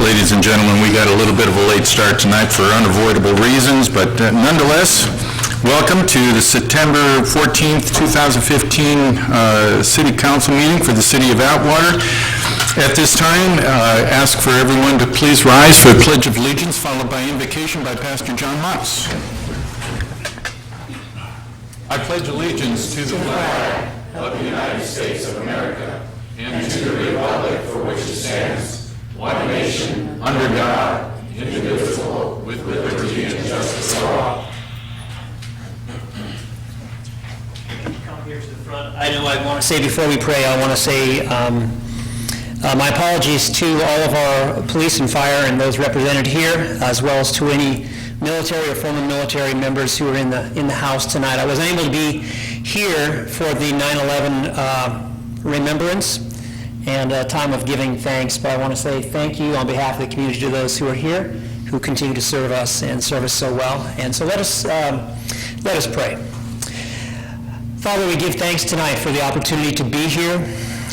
ladies and gentlemen. We got a little bit of a late start tonight for unavoidable reasons, but nonetheless, welcome to the September 14th, 2015 City Council meeting for the City of Atwater. At this time, ask for everyone to please rise for the Pledge of Allegiance, followed by invocation by Pastor John Moss. I pledge allegiance to the flag of the United States of America and to the republic for which it stands, one nation, under God, indivisible, with liberty and justice for all. Come here to the front. I know I want to say before we pray, I want to say my apologies to all of our police and fire and those represented here, as well as to any military or former military members who are in the house tonight. I was unable to be here for the 9/11 remembrance and a time of giving thanks, but I want to say thank you on behalf of the community to those who are here, who continue to serve us and serve us so well. And so let us pray. Father, we give thanks tonight for the opportunity to be here,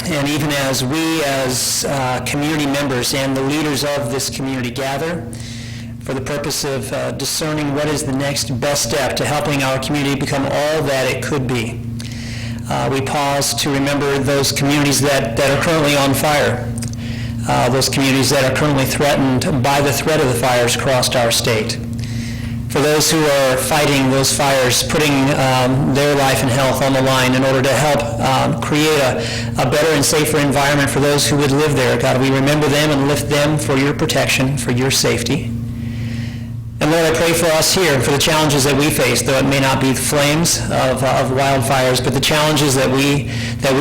and even as we as community members and the leaders of this community gather for the purpose of discerning what is the next best step to helping our community become all that it could be. We pause to remember those communities that are currently on fire, those communities that are currently threatened by the threat of the fires across our state. For those who are fighting those fires, putting their life and health on the line in order to help create a better and safer environment for those who would live there. God, we remember them and lift them for your protection, for your safety. And Lord, I pray for us here and for the challenges that we face, though it may not be the flames of wildfires, but the challenges that we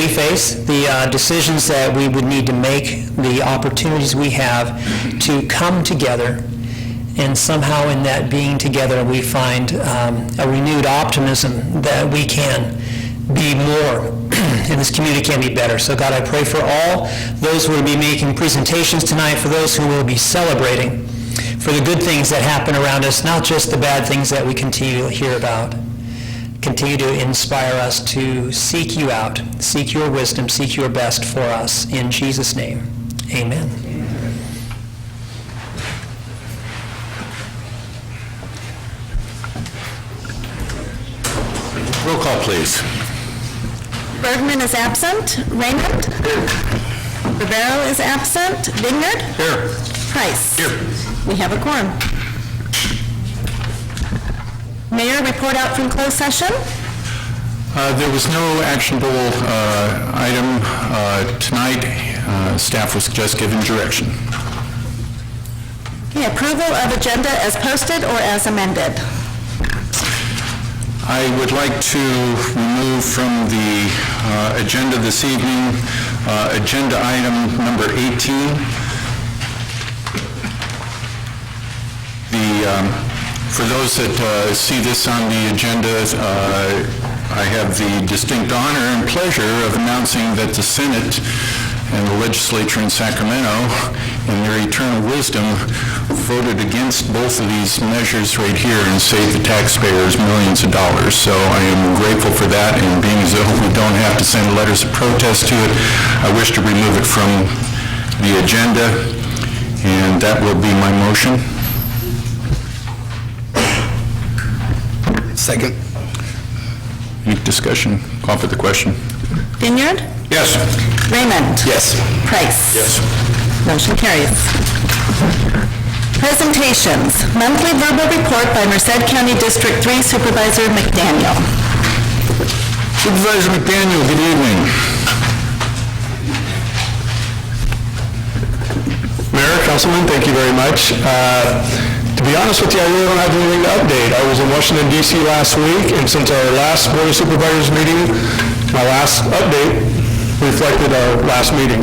face, the decisions that we would need to make, the opportunities we have to come together. And somehow in that being together, we find a renewed optimism that we can be more, and this community can be better. So God, I pray for all those who will be making presentations tonight, for those who will be celebrating, for the good things that happen around us, not just the bad things that we continue to hear about. Continue to inspire us to seek you out, seek your wisdom, seek your best for us. In Jesus' name, amen. Roll call, please. Bergman is absent. Raymond? Rivero is absent. Vineyard? Here. Price? Here. We have a quorum. Mayor, report out from closed session. There was no actionable item tonight. Staff was just given direction. Okay, approval of agenda as posted or as amended. I would like to remove from the agenda this evening agenda item number 18. For those that see this on the agenda, I have the distinct honor and pleasure of announcing that the Senate and the legislature in Sacramento, in their eternal wisdom, voted against both of these measures right here and saved the taxpayers millions of dollars. So I am grateful for that, and being as though we don't have to send letters of protest to it, I wish to remove it from the agenda, and that will be my motion. Second. Any discussion? Call for the question. Vineyard? Yes. Raymond? Yes. Price? Yes. Motion carries. Presentations. Monthly verbal report by Merced County District 3 Supervisor McDaniel. Supervisor McDaniel, good evening. Mayor, Councilman, thank you very much. To be honest with you, I really don't have anything to update. I was in Washington, D.C. last week, and since our last Board of Supervisors meeting, my last update reflected our last meeting.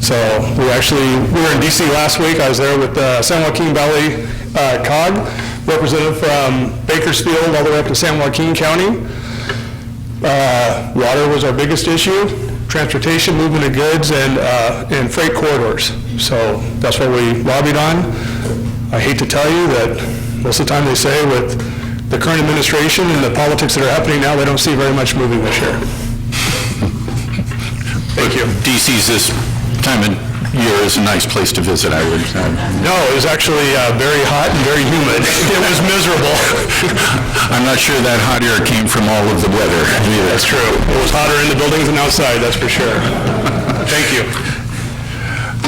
So we were in D.C. last week. I was there with San Joaquin Valley COG, representative from Bakersfield all the way up to San Joaquin County. Water was our biggest issue, transportation, movement of goods, and freight corridors. So that's what we lobbied on. I hate to tell you that most of the time they say with the current administration and the politics that are happening now, they don't see very much moving this year. Thank you. DC's this time of year is a nice place to visit, I would. No, it was actually very hot and very humid. It was miserable. I'm not sure that hot air came from all of the weather either. That's true. It was hotter in the buildings than outside, that's for sure. Thank you.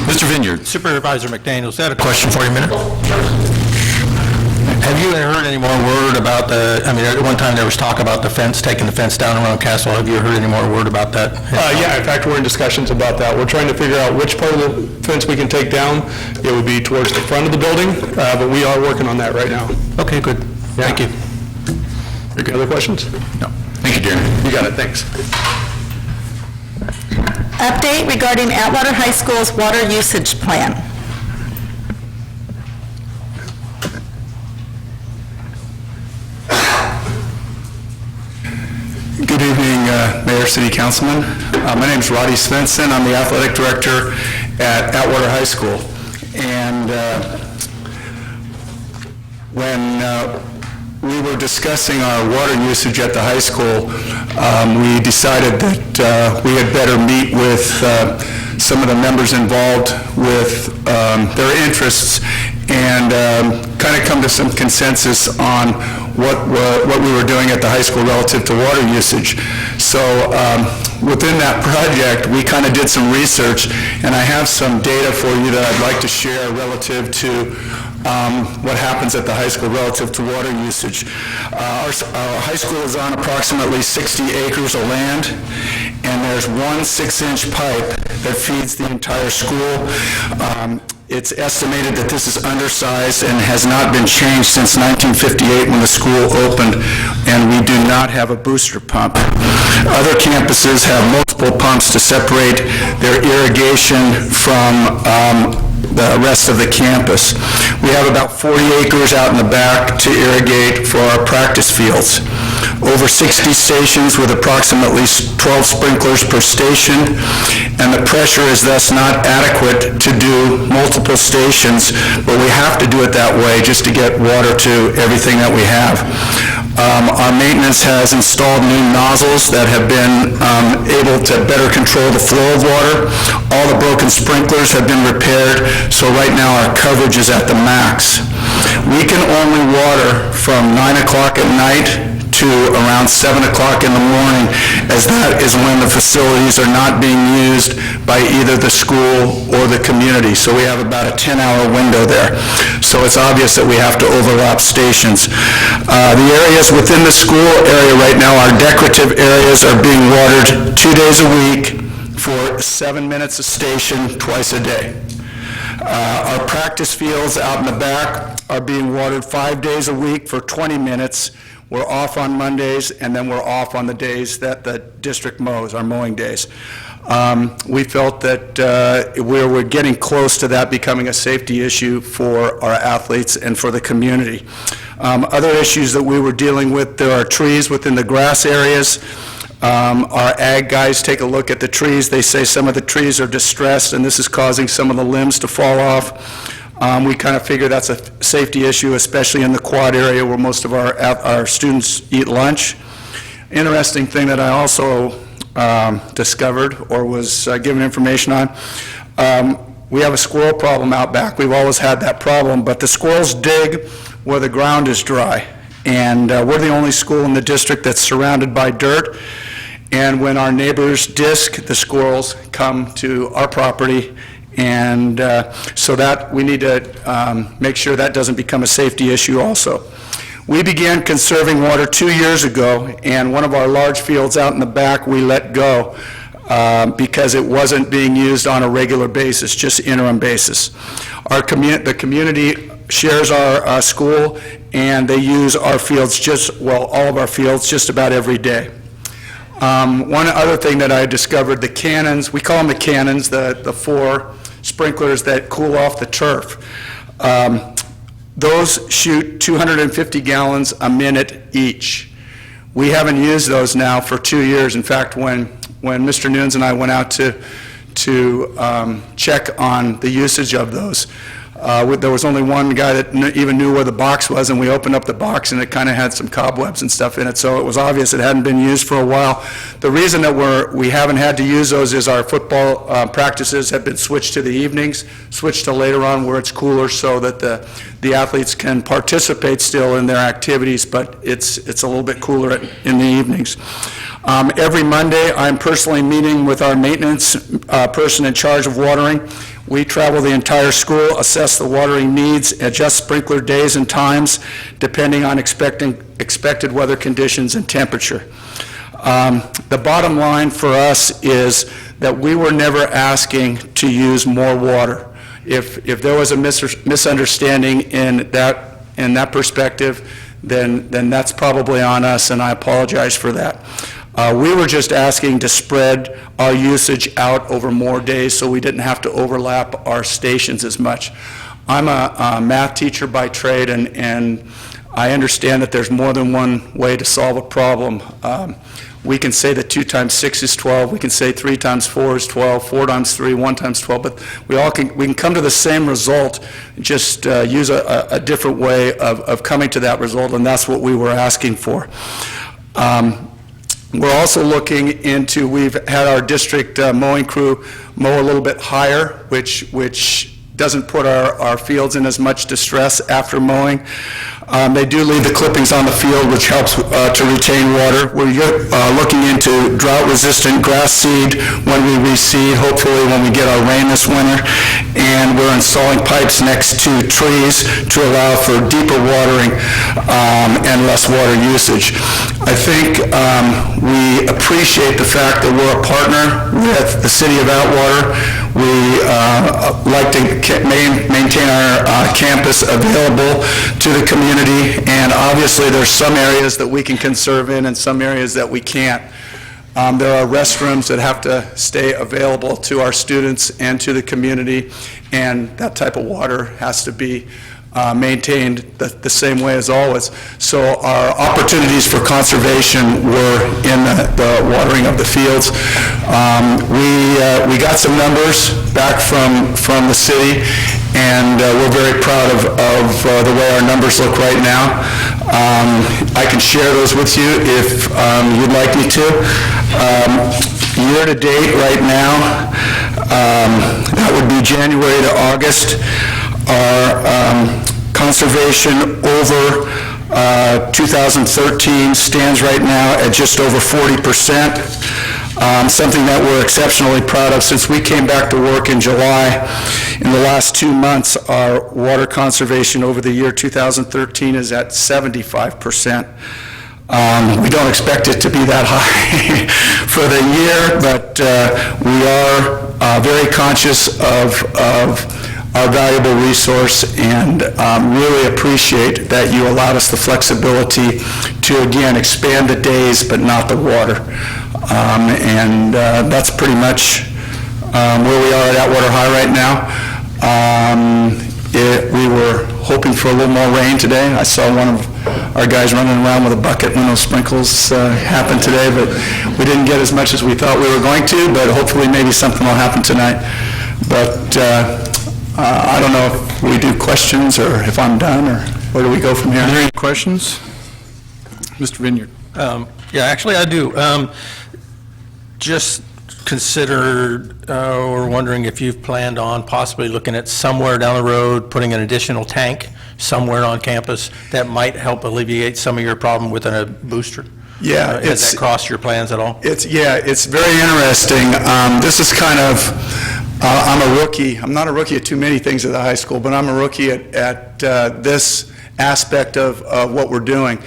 Mr. Vineyard. Supervisor McDaniels, I had a question for you a minute. Have you heard any more word about at one time there was talk about the fence, taking the fence down around Castle. Have you heard any more word about that? Yeah, in fact, we're in discussions about that. We're trying to figure out which part of the fence we can take down. It would be towards the front of the building, but we are working on that right now. Okay, good. Thank you. Any other questions? No. Thank you, Darren. You got it, thanks. Update regarding Atwater High School's water usage plan. Good evening, Mayor, City Councilman. My name is Roddy Svensson. I'm the athletic director at Atwater High School. And when we were discussing our water usage at the high school, we decided that we had better meet with some of the members involved with their interests and kind of come to some consensus on what we were doing at the high school relative to water usage. So within that project, we kind of did some research, and I have some data for you that I'd like to share relative to what happens at the high school relative to water usage. Our high school is on approximately 60 acres of land, and there's one 6-inch pipe that feeds the entire school. It's estimated that this is undersized and has not been changed since 1958 when the school opened, and we do not have a booster pump. Other campuses have multiple pumps to separate their irrigation from the rest of the campus. We have about 40 acres out in the back to irrigate for our practice fields. Over 60 stations with approximately 12 sprinklers per station, and the pressure is thus not adequate to do multiple stations, but we have to do it that way just to get water to everything that we have. Our maintenance has installed new nozzles that have been able to better control the flow of water. All the broken sprinklers have been repaired, so right now our coverage is at the max. We can only water from 9 o'clock at night to around 7 o'clock in the morning, as that is when the facilities are not being used by either the school or the community. So we have about a 10-hour window there. So it's obvious that we have to overlap stations. The areas within the school area right now, our decorative areas, are being watered 2 days a week for 7 minutes a station, twice a day. Our practice fields out in the back are being watered 5 days a week for 20 minutes. We're off on Mondays, and then we're off on the days that the district mows, our mowing days. We felt that we were getting close to that becoming a safety issue for our athletes and for the community. Other issues that we were dealing with, there are trees within the grass areas. Our ag guys take a look at the trees. They say some of the trees are distressed, and this is causing some of the limbs to fall off. We kind of figure that's a safety issue, especially in the quad area where most of our students eat lunch. Interesting thing that I also discovered or was given information on, we have a squirrel problem out back. We've always had that problem, but the squirrels dig where the ground is dry. And we're the only school in the district that's surrounded by dirt. And when our neighbors disc, the squirrels come to our property, and so that we need to make sure that doesn't become a safety issue also. We began conserving water 2 years ago, and one of our large fields out in the back we let go because it wasn't being used on a regular basis, just interim basis. The community shares our school, and they use our fields all of our fields just about every day. One other thing that I discovered, the cannons, we call them the cannons, the 4 sprinklers that cool off the turf. Those shoot 250 gallons a minute each. We haven't used those now for 2 years. In fact, when Mr. Nunes and I went out to check on the usage of those, There was only one guy that even knew where the box was, and we opened up the box, and it kind of had some cobwebs and stuff in it, so it was obvious it hadn't been used for a while. The reason that we haven't had to use those is our football practices have been switched to the evenings, switched to later on where it's cooler, so that the athletes can participate still in their activities, but it's a little bit cooler in the evenings. Every Monday, I'm personally meeting with our maintenance person in charge of watering. We travel the entire school, assess the watering needs, adjust sprinkler days and times, depending on expected weather conditions and temperature. The bottom line for us is that we were never asking to use more water. If there was a misunderstanding in that perspective, then that's probably on us, and I apologize for that. We were just asking to spread our usage out over more days so we didn't have to overlap our stations as much. I'm a math teacher by trade, and I understand that there's more than one way to solve a problem. We can say that 2 times 6 is 12, we can say 3 times 4 is 12, 4 times 3, 1 times 12, but we can come to the same result, just use a different way of coming to that result, and that's what we were asking for. We're also looking into, we've had our district mowing crew mow a little bit higher, which doesn't put our fields in as much distress after mowing. They do leave the clippings on the field, which helps to retain water. We're looking into drought-resistant grass seed when we reseed, hopefully when we get our rain this winter. And we're installing pipes next to trees to allow for deeper watering and less water usage. I think we appreciate the fact that we're a partner with the city of Atwater. We like to maintain our campus available to the community, and obviously there's some areas that we can conserve in and some areas that we can't. There are restrooms that have to stay available to our students and to the community, and that type of water has to be maintained the same way as always. So our opportunities for conservation were in the watering of the fields. We got some numbers back from the city, and we're very proud of the way our numbers look right now. I can share those with you if you'd like me to. Year to date right now, that would be January to August. Our conservation over 2013 stands right now at just over 40%, something that we're exceptionally proud of. Since we came back to work in July, in the last 2 months, our water conservation over the year 2013 is at 75%. We don't expect it to be that high for the year, but we are very conscious of our valuable resource, and really appreciate that you allowed us the flexibility to, again, expand the days but not the water. And that's pretty much where we are at Atwater High right now. We were hoping for a little more rain today. I saw one of our guys running around with a bucket when those sprinkles happened today, but we didn't get as much as we thought we were going to, but hopefully maybe something will happen tonight. But I don't know if we do questions or if I'm done, or where do we go from here? Are there any questions? Mr. Vineyard. Yeah, actually, I do. Just considered or wondering if you've planned on possibly looking at somewhere down the road, putting an additional tank somewhere on campus that might help alleviate some of your problem with a booster? Yeah. Has that crossed your plans at all? It's very interesting. This is kind of, I'm a rookie. I'm not a rookie at too many things at the high school, but I'm a rookie at this aspect of what we're doing.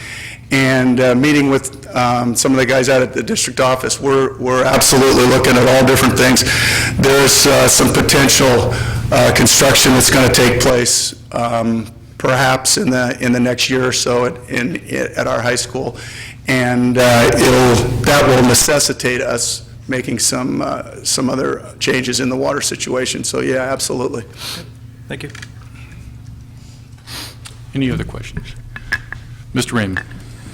And meeting with some of the guys out at the district office, we're absolutely looking at all different things. There's some potential construction that's going to take place perhaps in the next year or so at our high school, and that will necessitate us making some other changes in the water situation. So yeah, absolutely. Thank you. Any other questions? Mr. Raymond.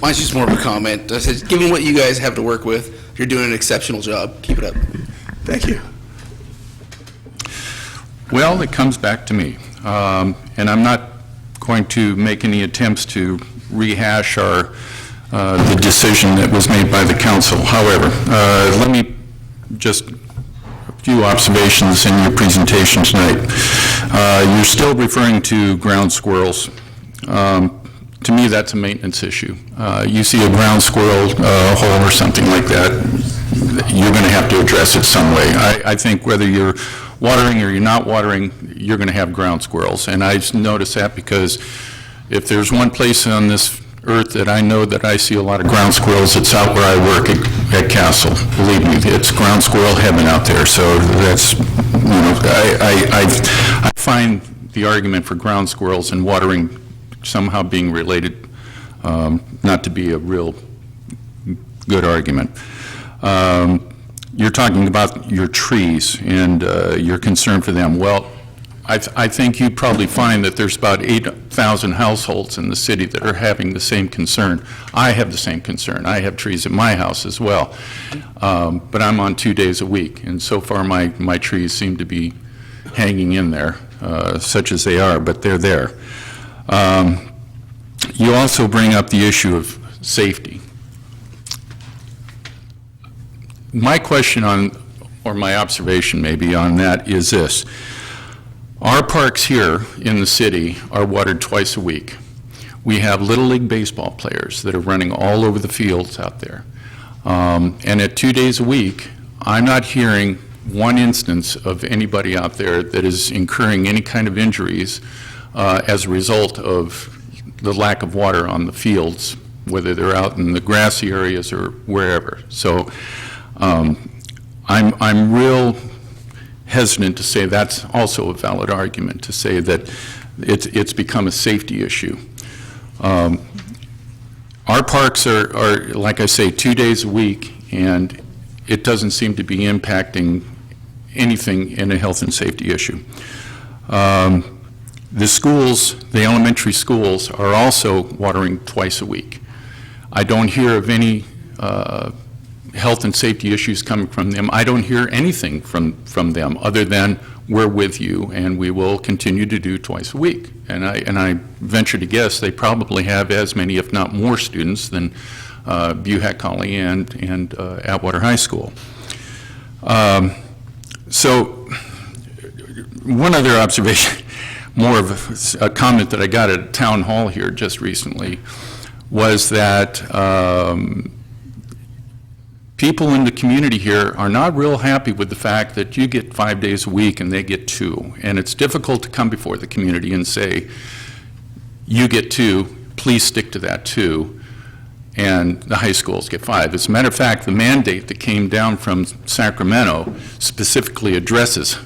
Mine's just more of a comment. I said, given what you guys have to work with, you're doing an exceptional job. Keep it up. Thank you. Well, it comes back to me. and I'm not going to make any attempts to rehash the decision that was made by the council. However, let me just a few observations in your presentation tonight. You're still referring to ground squirrels. To me, that's a maintenance issue. You see a ground squirrel hole or something like that, you're going to have to address it some way. I think whether you're watering or you're not watering, you're going to have ground squirrels. And I've noticed that because if there's one place on this earth that I know that I see a lot of ground squirrels, it's out where I work at Castle. Believe me, it's ground squirrel heaven out there. So that's, I find the argument for ground squirrels and watering somehow being related not to be a real good argument. You're talking about your trees and your concern for them. Well, I think you probably find that there's about 8,000 households in the city that are having the same concern. I have the same concern. I have trees at my house as well. But I'm on 2 days a week, and so far my trees seem to be hanging in there, such as they are, but they're there. You also bring up the issue of safety. My question or my observation maybe on that is this. Our parks here in the city are watered twice a week. We have Little League baseball players that are running all over the fields out there. And at 2 days a week, I'm not hearing one instance of anybody out there that is incurring any kind of injuries as a result of the lack of water on the fields, whether they're out in the grassy areas or wherever. So I'm real hesitant to say that's also a valid argument, to say that it's become a safety issue. Our parks are, like I say, 2 days a week, and it doesn't seem to be impacting anything in a health and safety issue. The schools, the elementary schools, are also watering twice a week. I don't hear of any health and safety issues coming from them. I don't hear anything from them other than we're with you and we will continue to do twice a week. And I venture to guess they probably have as many, if not more, students than Buhack Colley and Atwater High School. So one other observation, more of a comment that I got at a town hall here just recently, was that people in the community here are not real happy with the fact that you get 5 days a week and they get 2. And it's difficult to come before the community and say, you get 2, please stick to that 2, and the high schools get 5. As a matter of fact, the mandate that came down from Sacramento specifically addresses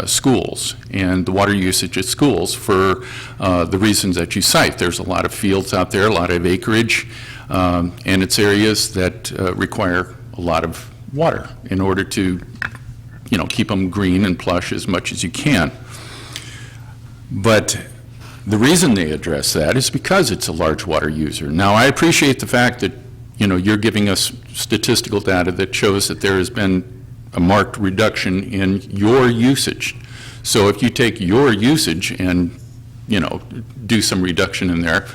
schools and the water usage at schools for the reasons that you cite. There's a lot of fields out there, a lot of acreage, and it's areas that require a lot of water in order to, keep them green and plush as much as you can. But the reason they address that is because it's a large water user. Now, I appreciate the fact that, you're giving us statistical data that shows that there has been a marked reduction in your usage. So if you take your usage and, do some reduction in there,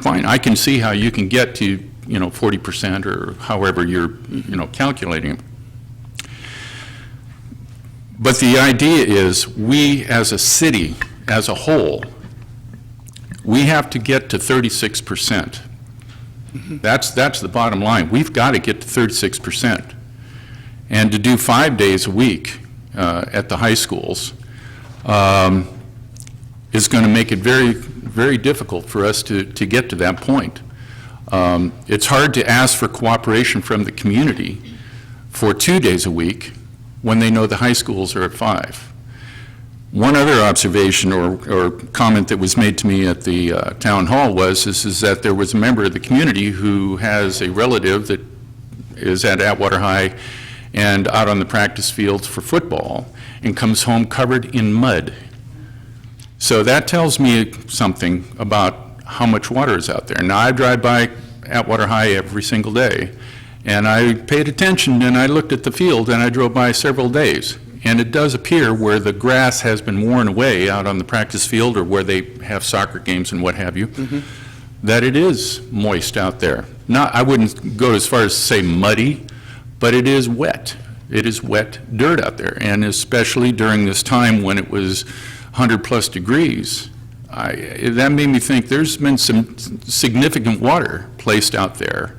fine, I can see how you can get to 40% or however you're, calculating it. But the idea is we as a city, as a whole, we have to get to 36%. That's the bottom line. We've got to get to 36%. And to do 5 days a week at the high schools is going to make it very, very difficult for us to get to that point. It's hard to ask for cooperation from the community for 2 days a week when they know the high schools are at 5. One other observation or comment that was made to me at the town hall is that there was a member of the community who has a relative that is at Atwater High and out on the practice fields for football and comes home covered in mud. So that tells me something about how much water is out there. Now, I drive by Atwater High every single day, and I paid attention and I looked at the field and I drove by several days. and it does appear where the grass has been worn away out on the practice field or where they have soccer games and what have you, that it is moist out there. Not, I wouldn't go as far as to say muddy, but it is wet. It is wet dirt out there, and especially during this time when it was 100-plus degrees, that made me think there's been some significant water placed out there.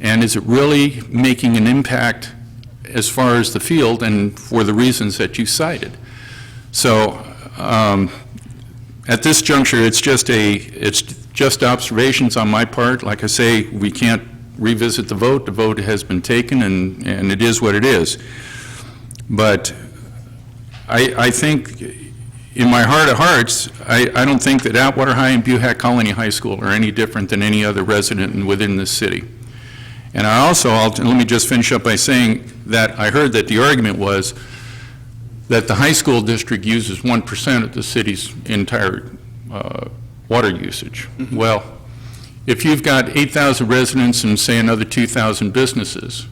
And is it really making an impact as far as the field and for the reasons that you cited? So at this juncture, it's just observations on my part. Like I say, we can't revisit the vote. The vote has been taken, and it is what it is. But I think, in my heart of hearts, I don't think that Atwater High and Buhack Colony High School are any different than any other resident within this city. And I also, let me just finish up by saying that I heard that the argument was that the high school district uses 1% of the city's entire water usage. Well, if you've got 8,000 residents and say another 2,000 businesses,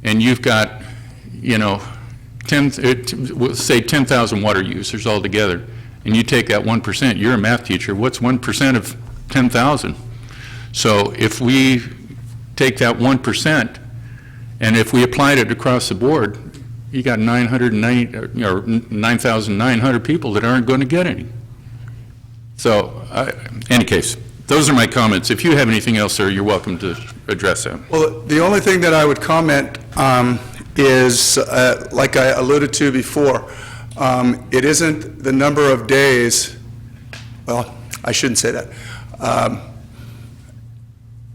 and you've got, say 10,000 water users altogether, and you take that 1%, you're a math teacher, what's 1% of 10,000? So if we take that 1%, and if we applied it across the board, you got 9,900 people that aren't going to get any. So, any case, those are my comments. If you have anything else, sir, you're welcome to address them. Well, the only thing that I would comment is, like I alluded to before, it isn't the number of days, well, I shouldn't say that.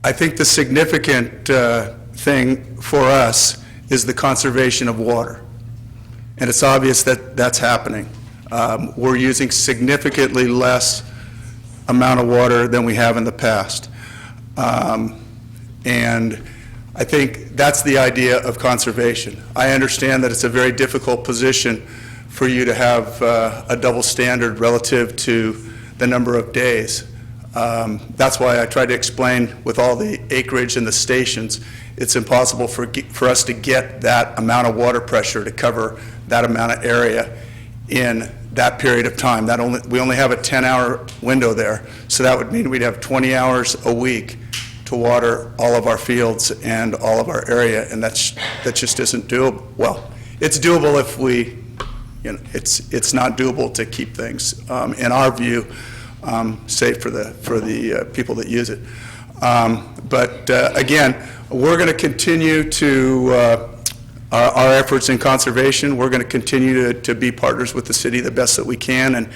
I think the significant thing for us is the conservation of water. And it's obvious that that's happening. We're using significantly less amount of water than we have in the past. And I think that's the idea of conservation. I understand that it's a very difficult position for you to have a double standard relative to the number of days. That's why I tried to explain with all the acreage and the stations, it's impossible for us to get that amount of water pressure to cover that amount of area in that period of time. We only have a 10-hour window there, so that would mean we'd have 20 hours a week to water all of our fields and all of our area, and that just isn't doable. Well, it's doable if we, it's not doable to keep things, in our view, safe for the people that use it. But again, we're going to continue to our efforts in conservation. We're going to continue to be partners with the city the best that we can,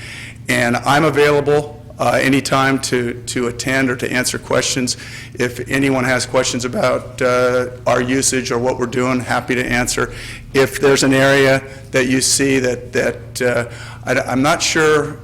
and I'm available anytime to attend or to answer questions. If anyone has questions about our usage or what we're doing, happy to answer. If there's an area that you see that I'm not sure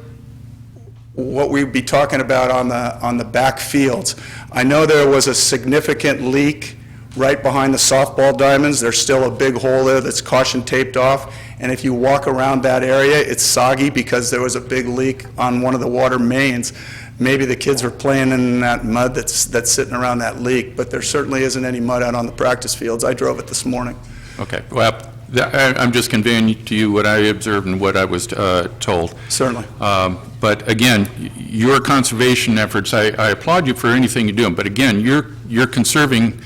what we'd be talking about on the back fields. I know there was a significant leak right behind the softball diamonds. There's still a big hole there that's caution taped off, and if you walk around that area, it's soggy because there was a big leak on one of the water mains. Maybe the kids were playing in that mud that's sitting around that leak, but there certainly isn't any mud out on the practice fields. I drove it this morning. Okay. Well, I'm just conveying to you what I observed and what I was told. Certainly. But again, your conservation efforts, I applaud you for anything you're doing, but again, you're conserving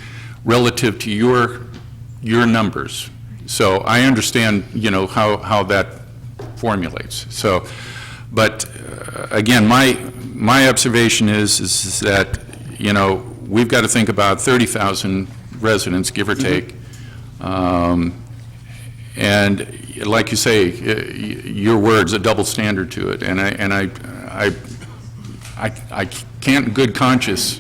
relative to your numbers. So I understand, how that formulates. So, but again, my observation is that, we've got to think about 30,000 residents, give or take. And like you say, your words, a double standard to it, and I can't in good conscience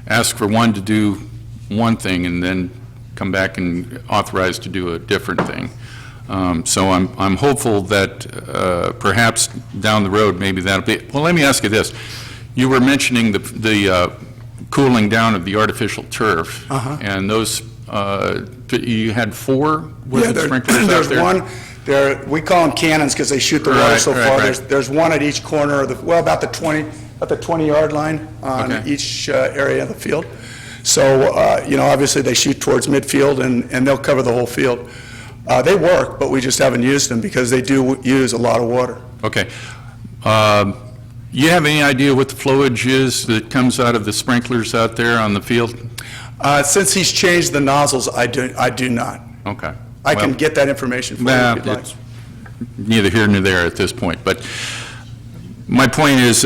ask for one to do one thing and then come back and authorize to do a different thing. So I'm hopeful that perhaps down the road maybe that'll be. Well, let me ask you this: you were mentioning the cooling down of the artificial turf, and those. You had 4 sprinklers out there's there? one. We call them cannons because they shoot the water so far. Right. There's one at each corner of about the 20-yard line on each area of the field. So obviously they shoot towards midfield and they'll cover the whole field. They work, but we just haven't used them because they do use a lot of water. Okay. You have any idea what the flowage is that comes out of the sprinklers out there on the field? Since he's changed the nozzles, I do not. Okay. I can Well, get that information for you Nah, if you'd like. it's neither here nor there at this point, but my point is,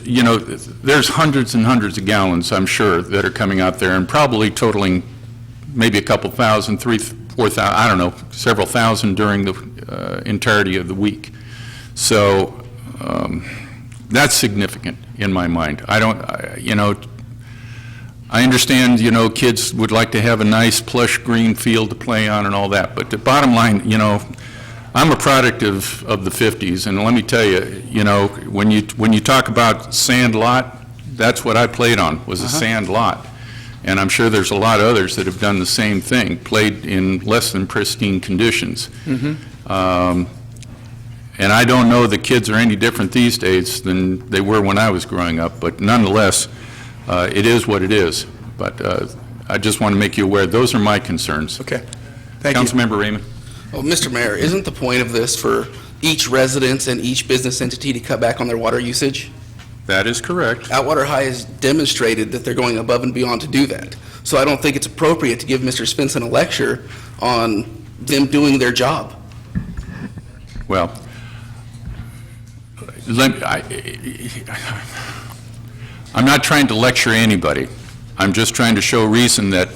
you know, there's hundreds and hundreds of gallons, I'm sure, that are coming out there and probably totaling maybe a couple thousand, 3,000, 4,000, I don't know, several thousand during the entirety of the week. So that's significant in my mind. You know, I understand, you know, kids would like to have a nice plush green field to play on and all that, but the bottom line, you know, I'm a product of the 50s, and let me tell you, you know, when you talk about sand lot, that's what I played on, was a sand lot. And I'm sure there's a lot of others that have done the same thing, played in less than pristine conditions. And I don't know the kids are any different these days than they were when I was growing up, but nonetheless, it is what it is. But I just want to make you aware, those are my concerns. Okay, thank you. Councilmember Raymond? Well, Mr. Mayor, isn't the point of this for each residence and each business entity to cut back on their water usage? That is correct. Atwater High has demonstrated that they're going above and beyond to do that. So I don't think it's appropriate to give Mr. Svensson a lecture on them doing their job. Well, I'm not trying to lecture anybody. I'm just trying to show reason that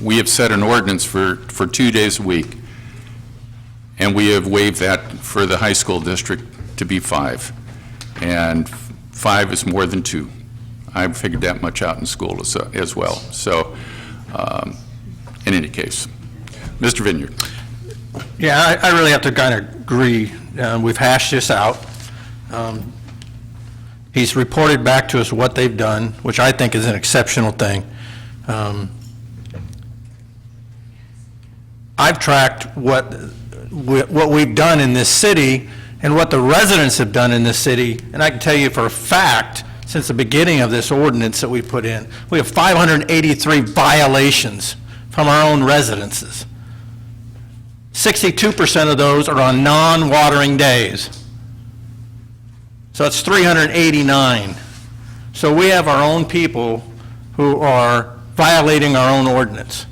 we have set an ordinance for 2 days a week, and we have waived that for the high school district to be 5. And 5 is more than 2. I've figured that much out in school as well. So, in any case, Mr. Vineyard. Yeah, I really have to kind of agree. We've hashed this out. He's reported back to us what they've done, which I think is an exceptional thing. I've tracked what we've done in this city and what the residents have done in this city, and I can tell you for a fact, since the beginning of this ordinance that we put in, we have 583 violations from our own residences. 62% of those are on non-watering days. So it's 389. So we have our own people who are violating our own ordinance.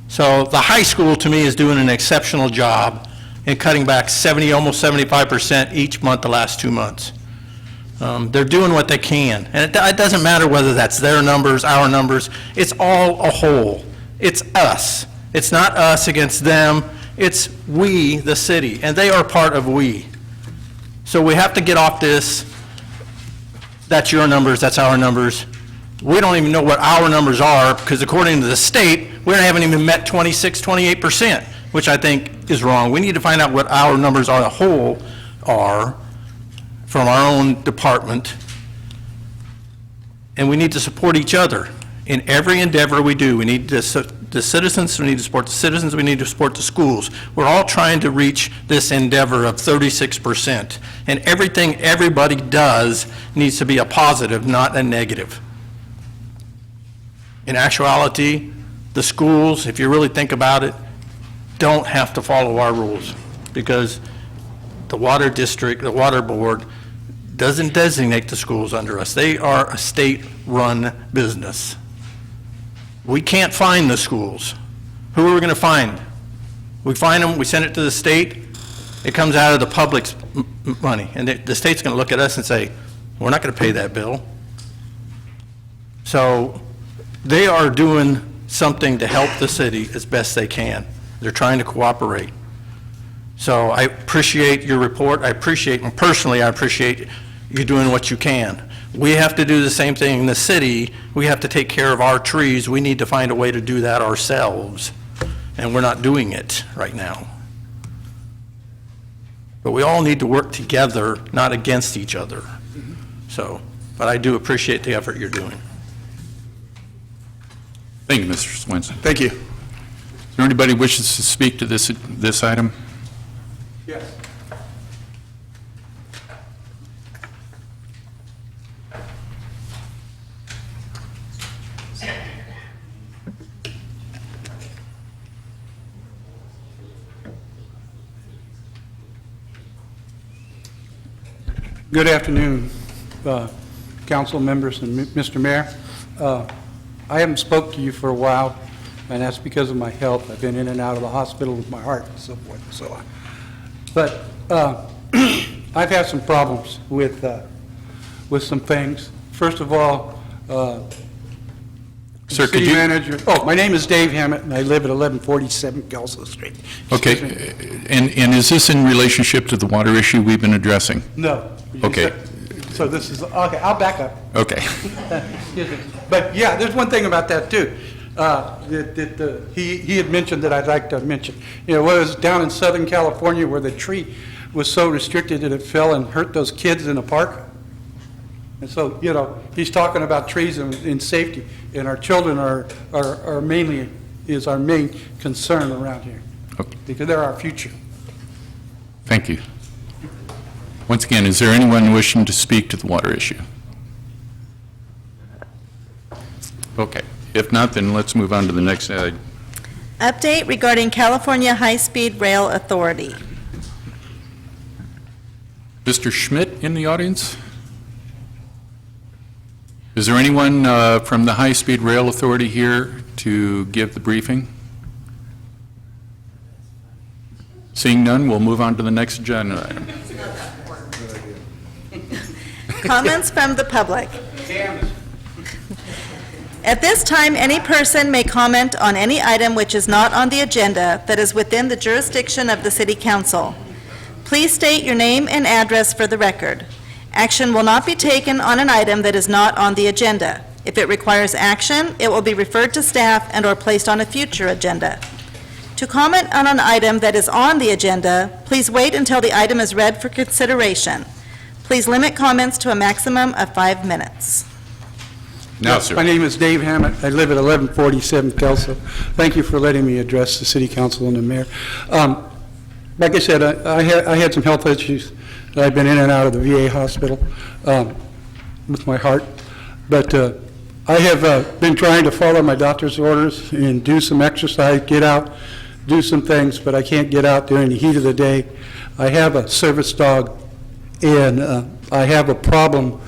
So the high school, to me, is doing an exceptional job in cutting back 70, almost 75% each month the last 2 months. They're doing what they can. And it doesn't matter whether that's their numbers, our numbers. It's all a whole. It's us. It's not us against them. It's we, the city, and they are part of we. So we have to get off this, that's your numbers, that's our numbers. We don't even know what our numbers are, because according to the state, we haven't even met 26, 28%, which I think is wrong. We need to find out what our numbers on a whole are from our own department, and we need to support each other in every endeavor we do. We need the citizens, we need to support the citizens, we need to support the schools. We're all trying to reach this endeavor of 36%, and everything everybody does needs to be a positive, not a negative. In actuality, the schools, if you really think about it, don't have to follow our rules, because the water district, the water board, doesn't designate the schools under us. They are a state-run business. We can't find the schools. Who are we going to find? We find them, we send it to the state, it comes out of the public's money, and the state's going to look at us and say, we're not going to pay that bill. So they are doing something to help the city as best they can. They're trying to cooperate. So I appreciate your report. I appreciate, and personally, I appreciate you doing what you can. We have to do the same thing in the city. We have to take care of our trees. We need to find a way to do that ourselves, and we're not doing it right now. But we all need to work together, not against each other. So, but I do appreciate the effort you're doing. Thank you, Mr. Swenson. Thank you. Is there anybody who wishes to speak to this item? Yes. Good afternoon, council members and Mr. Mayor. I haven't spoke to you for a while, and that's because of my health. I've been in and out of the hospital with my heart and so forth and so on. But I've had some problems with some things. First of all, Sir, could city you... manager. Oh, my name is Dave Hammett, and I live at 1147 Kelso Street. Okay, and is this in relationship to the water issue we've been addressing? No. Okay. So this is, okay, I'll back up. Okay. Excuse me. But yeah, there's one thing about that too. He had mentioned that I'd like to mention. You know, it was down in Southern California where the tree was so restricted that it fell and hurt those kids in the park. And so, you know, he's talking about trees and safety, and our children are mainly, is our main concern around here, Okay. because they're our future. Thank you. Once again, is there anyone wishing to speak to the water issue? Okay. If not, then let's move on to the next slide. Update regarding California High-Speed Rail Authority. Mr. Schmidt in the audience? Is there anyone from the High Speed Rail Authority here to give the briefing? Seeing none, we'll move on to the next agenda item. Comments from the public. At this time, any person may comment on any item which is not on the agenda that is within the jurisdiction of the City Council. Please state your name and address for the record. Action will not be taken on an item that is not on the agenda. If it requires action, it will be referred to staff and/or placed on a future agenda. To comment on an item that is on the agenda, please wait until the item is read for consideration. Please limit comments to a maximum of 5 minutes. Now, sir. My name is Dave Hammett. I live at 1147 Kelso. Thank you for letting me address the City Council and the Mayor. Like I said, I had some health issues. I've been in and out of the VA hospital with my heart. But I have been trying to follow my doctor's orders and do some exercise, get out, do some things, but I can't get out during the heat of the day. I have a service dog, and I have a problem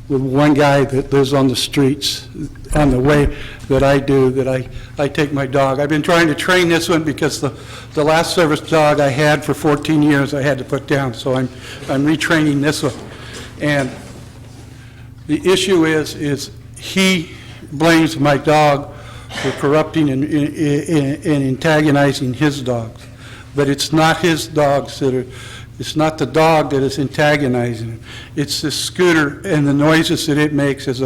with one guy that lives on the streets on the way that I do, that I take my dog. I've been trying to train this one because the last service dog I had for 14 years I had to put down, so I'm retraining this one. And the issue is he blames my dog for corrupting and antagonizing his dogs. But it's not his dogs that are, it's not the dog that is antagonizing him. It's the scooter and the noises that it makes as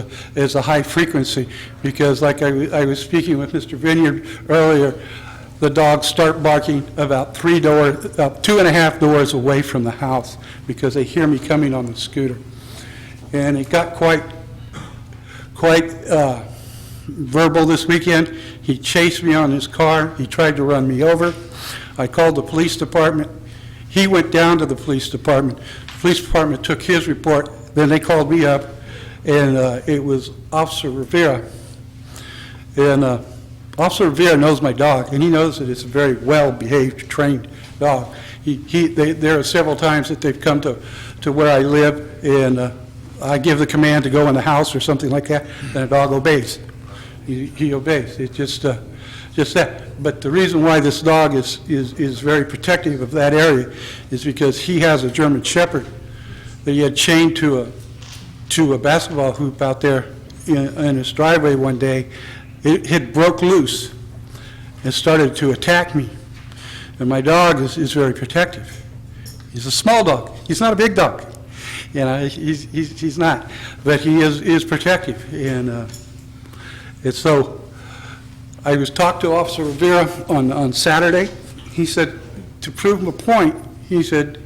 a high frequency. Because like I was speaking with Mr. Vineyard earlier, the dogs start barking about 2.5 doors away from the house because they hear me coming on the scooter. And it got quite verbal this weekend. He chased me on his car. He tried to run me over. I called the police department. He went down to the police department. The police department took his report. Then they called me up, and it was Officer Rivera. And Officer Rivera knows my dog, and he knows that it's a very well-behaved, trained dog. There are several times that they've come to where I live, and I give the command to go in the house or something like that, and the dog obeys. He obeys. It's just that. But the reason why this dog is very protective of that area is because he has a German Shepherd that he had chained to a basketball hoop out there in his driveway one day. It broke loose and started to attack me. And my dog is very protective. He's a small dog. He's not a big dog. You know, he's not. But he is protective. And so I was talked to Officer Rivera on Saturday. He said, to prove my point, he said,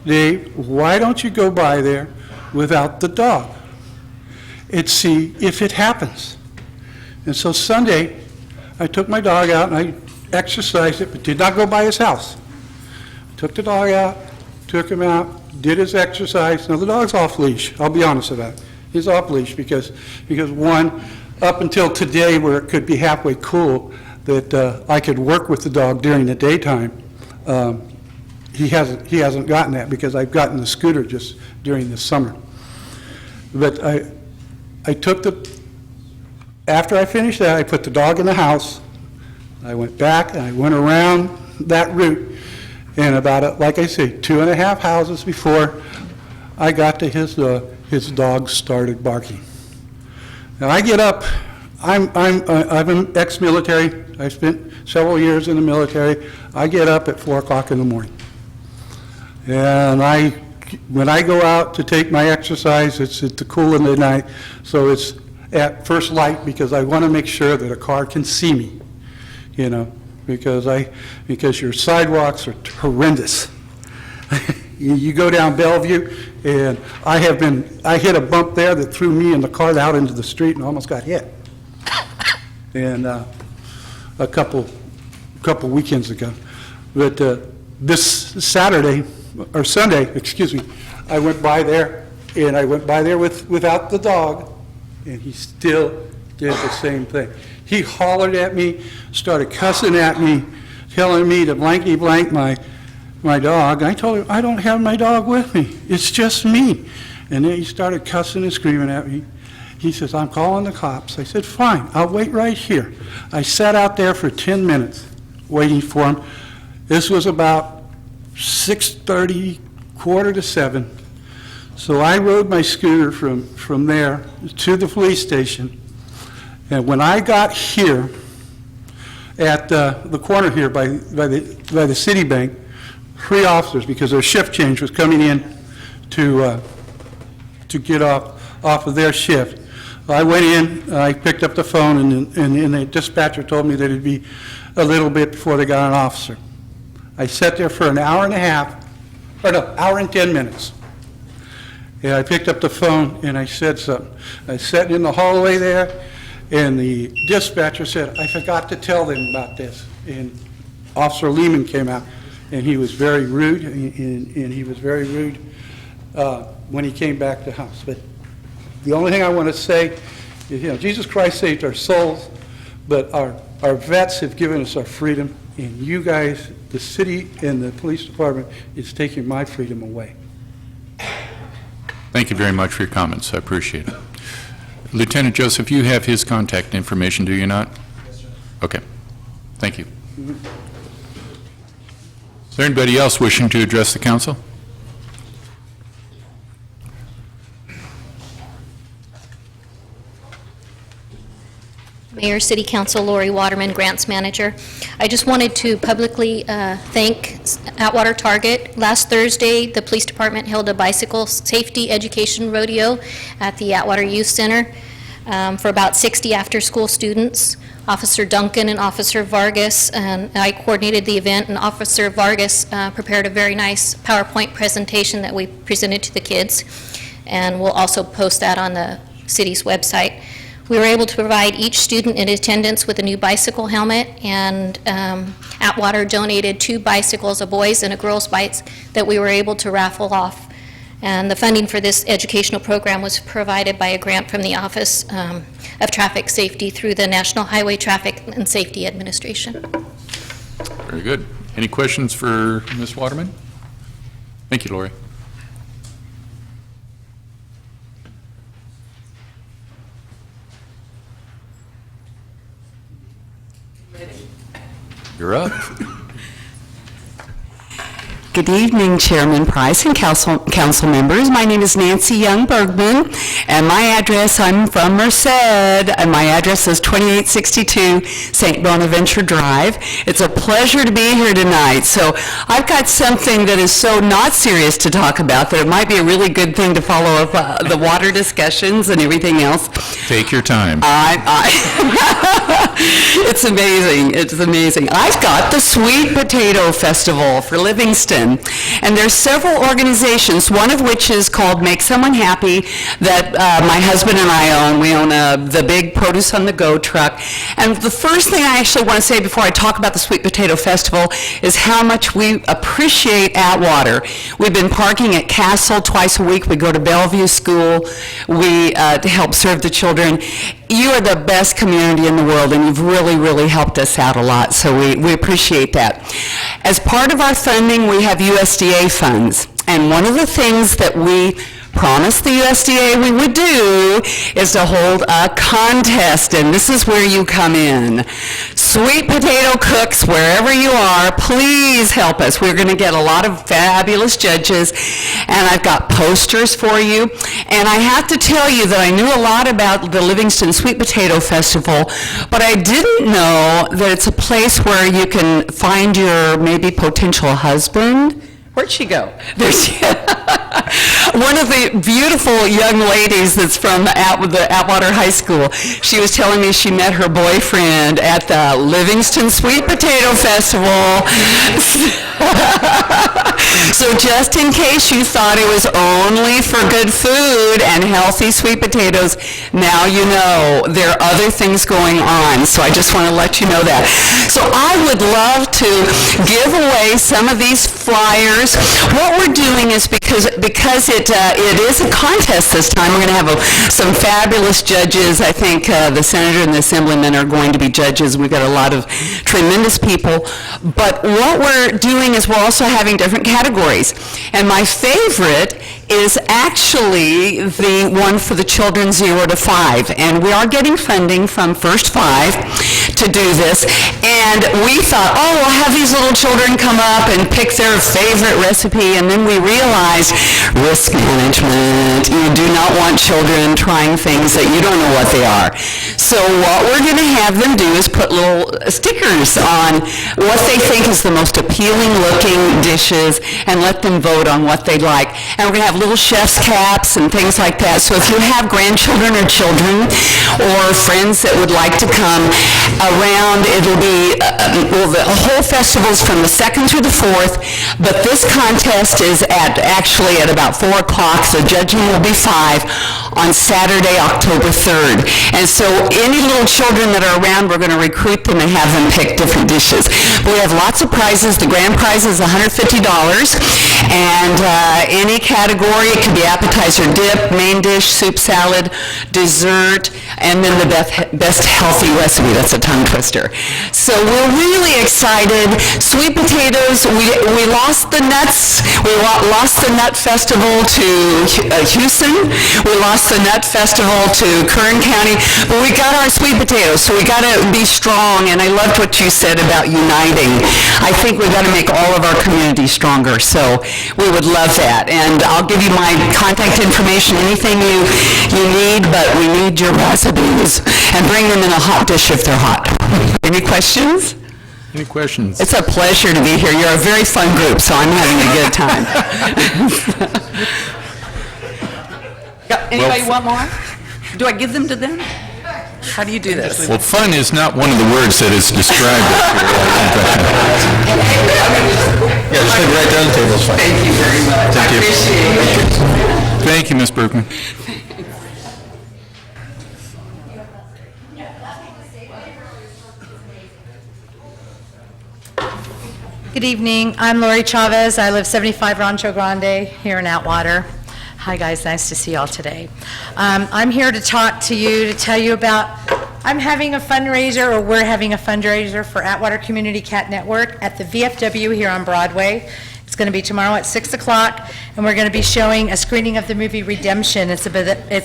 Dave, why don't you go by there without the dog and see if it happens? And so Sunday, I took my dog out and I exercised it, but did not go by his house. Took the dog out, took him out, did his exercise. Now, the dog's off leash, I'll be honest about it. He's off leash because one, up until today where it could be halfway cool, that I could work with the dog during the daytime. he hasn't gotten that because I've gotten the scooter just during the summer. But I took after I finished that, I put the dog in the house. I went back and I went around that route, and about, like I say, 2.5 houses before I got to his dog started barking. Now I get up. I'm an ex-military. I spent several years in the military. I get up at 4 o'clock in the morning, and when I go out to take my exercise, it's at the cool of the night, so it's at first light because I want to make sure that a car can see me, you know, because your sidewalks are horrendous. You go down Bellevue, and I hit a bump there that threw me and the car out into the street and almost got hit. And a couple weekends ago. But this Saturday, or Sunday, excuse me, I went by there, and I went by there without the dog, and he still did the same thing. He hollered at me, started cussing at me, telling me to blankety blank my dog. I told him, I don't have my dog with me. It's just me. And then he started cussing and screaming at me. He says, I'm calling the cops. I said, fine, I'll wait right here. I sat out there for 10 minutes waiting for him. This was about 6:30, 6:45. So I rode my scooter from there to the police station. And when I got here at the corner here by the Citibank, 3 officers, because their shift change was coming in to get off of their shift. I went in, I picked up the phone, and the dispatcher told me that it'd be a little bit before they got an officer. I sat there for an hour and a half, or no, hour and 10 minutes. And I picked up the phone and I said something. I sat in the hallway there, and the dispatcher said, I forgot to tell them about this. And Officer Lehman came out, and he was very rude, and he was very rude when he came back to the house. But the only thing I want to say is, you know, Jesus Christ saved our souls, but our vets have given us our freedom, and you guys, the city and the police department, is taking my freedom away. Thank you very much for your comments. I appreciate it. Lieutenant Joseph, you have his contact information, do you not? Yes, sir. Okay. Thank you. Is there anybody else wishing to address the council? Mayor, City Council, Lori Waterman, Grants Manager. I just wanted to publicly thank Atwater Target. Last Thursday, the police department held a bicycle safety education rodeo at the Atwater Youth Center for about 60 after-school students. Officer Duncan and Officer Vargas, and I coordinated the event, and Officer Vargas prepared a very nice PowerPoint presentation that we presented to the kids, and we'll also post that on the city's website. We were able to provide each student in attendance with a new bicycle helmet, and Atwater donated 2 bicycles, a boys' and a girls' bikes, that we were able to raffle off. And the funding for this educational program was provided by a grant from the Office of Traffic Safety through the National Highway Traffic and Safety Administration. Very good. Any questions for Ms. Waterman? Thank you, Lori. You're up. Good evening, Chairman Price and council members. My name is Nancy Young Bergman, and my address, I'm from Merced, and my address is 2862 St. Bonaventure Drive. It's a pleasure to be here tonight. So I've got something that is so not serious to talk about that it might be a really good thing to follow up the water discussions and everything else. Take your time. It's amazing. It's amazing. I've got the Sweet Potato Festival for Livingston. And there's several organizations, one of which is called Make Someone Happy, that my husband and I own. We own the big Produce on the Go truck. And the first thing I actually want to say before I talk about the Sweet Potato Festival is how much we appreciate Atwater. We've been parking at Castle twice a week. We go to Bellevue School. We help serve the children. You are the best community in the world, and you've really, really helped us out a lot, so we appreciate that. As part of our funding, we have USDA funds, and one of the things that we promised the USDA we would do is to hold a contest, and this is where you come in. Sweet potato cooks, wherever you are, please help us. We're going to get a lot of fabulous judges, and I've got posters for you. And I have to tell you that I knew a lot about the Livingston Sweet Potato Festival, but I didn't know that it's a place where you can find your maybe potential husband. Where'd she go? There she One of the beautiful young ladies that's from the Atwater High School, she was telling me she met her boyfriend at the Livingston Sweet Potato Festival. So just in case you thought it was only for good food and healthy sweet potatoes, now you know there are other things going on. So I just want to let you know that. So I would love to give away some of these flyers. What we're doing is because it is a contest this time, we're going to have some fabulous judges. I think the senator and the assemblyman are going to be judges. We've got a lot of tremendous people. But what we're doing is we're also having different categories. And my favorite is actually the one for the children 0 to 5. And we are getting funding from First 5 to do this. And we thought, oh, we'll have these little children come up and pick their favorite recipe. And then we realized risk management. You do not want children trying things that you don't know what they are. So what we're going to have them do is put little stickers on what they think is the most appealing looking dishes and let them vote on what they like. And we're going to have little chef's caps and things like that. So if you have grandchildren or children or friends that would like to come around, it'll be, the whole festival's from the 2nd through the 4th, but this contest is actually at about 4 o'clock. The judging will be 5 on Saturday, October 3rd. And so any little children that are around, we're going to recruit them and have them pick different dishes. We have lots of prizes. The grand prize is $150, and any category, it could be appetizer, dip, main dish, soup, salad, dessert, and then the best healthy recipe. That's a tongue twister. So we're really excited. Sweet potatoes, we lost the nuts. We lost the nut festival to Houston. We lost the nut festival to Kern County, but we got our sweet potatoes, so we got to be strong, and I loved what you said about uniting. I think we've got to make all of our communities stronger, so we would love that. And I'll give you my contact information, anything you need, but we need your recipes, and bring them in a hot dish if they're hot. Any questions? Any questions? It's a pleasure to be here. You're a very fun group, so I'm having a good time. Anybody want more? Do I give them to them? How do you do this? Well, fun is not one of the words that is described up here. Yeah, just take it right down the table, it's fine. Thank you very much. Thank I you. appreciate it. Thank you, Ms. Bergman. Good evening. I'm Lori Chavez. I live 75 Rancho Grande here in Atwater. Hi, guys. Nice to see y'all today. I'm here to talk to you, to tell you about, I'm having a fundraiser, or we're having a fundraiser for Atwater Community Cat Network at the VFW here on Broadway. It's going to be tomorrow at 6 o'clock, and we're going to be showing a screening of the movie Redemption. It's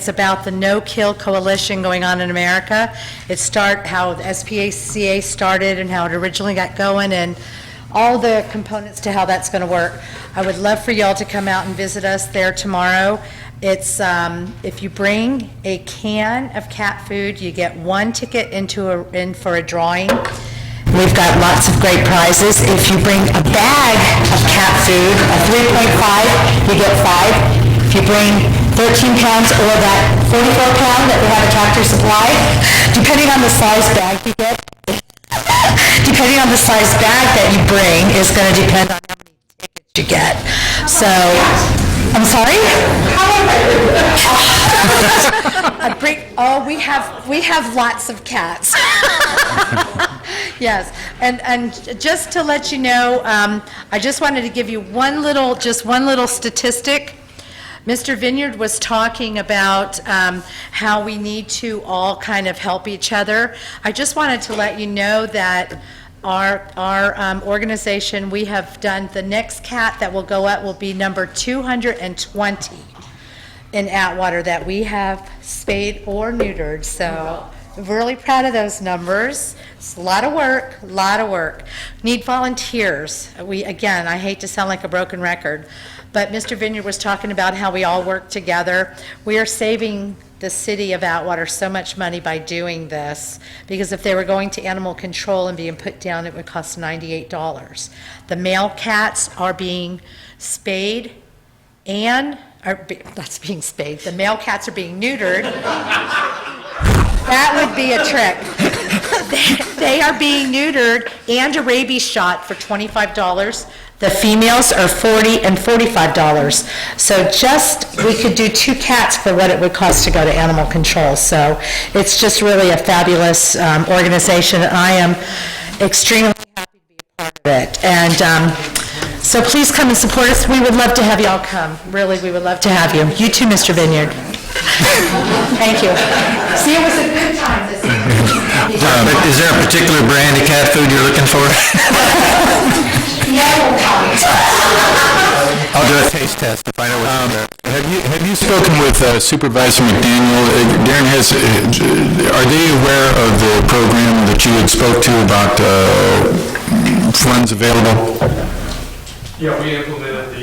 about the no-kill coalition going on in America. How the SPCA started and how it originally got going, and all the components to how that's going to work. I would love for y'all to come out and visit us there tomorrow. It's, if you bring a can of cat food, you get 1 ticket in for a drawing. We've got lots of great prizes. If you bring a bag of cat food, a 3.5, you get 5. If you bring 13 pounds or that 44-pound that we have at Tractor Supply, depending on the size bag you get, depending on the size bag that you bring is going to depend on how many tickets you get. So, I'm sorry? We have lots of cats. Yes, and just to let you know, I just wanted to give you one little statistic. Mr. Vineyard was talking about how we need to all kind of help each other. I just wanted to let you know that our organization, we have done, the next cat that will go up will be number 220 in Atwater that we have spayed or neutered, so really proud of those numbers. It's a lot of work, a lot of work. Need volunteers. Again, I hate to sound like a broken record, but Mr. Vineyard was talking about how we all work together. We are saving the city of Atwater so much money by doing this, because if they were going to animal control and being put down, it would cost $98. The male cats are being spayed that's being spayed. The male cats are being neutered. That would be a trick. They are being neutered and a rabies shot for $25. The females are $40 and $45. So we could do 2 cats for what it would cost to go to animal control. So it's just really a fabulous organization. I am extremely happy to be a part of it. And so please come and support us. We would love to have you all come. Really, we would love to have you. You too, Mr. Vineyard. Thank you. See, it was a good time this evening. Is there a particular brand of cat food you're looking for? I'll do a taste test to find out what's Have you spoken with Supervisor McDaniel? Darren, are they aware of the program that you had spoke to about funds available? Yeah, we implemented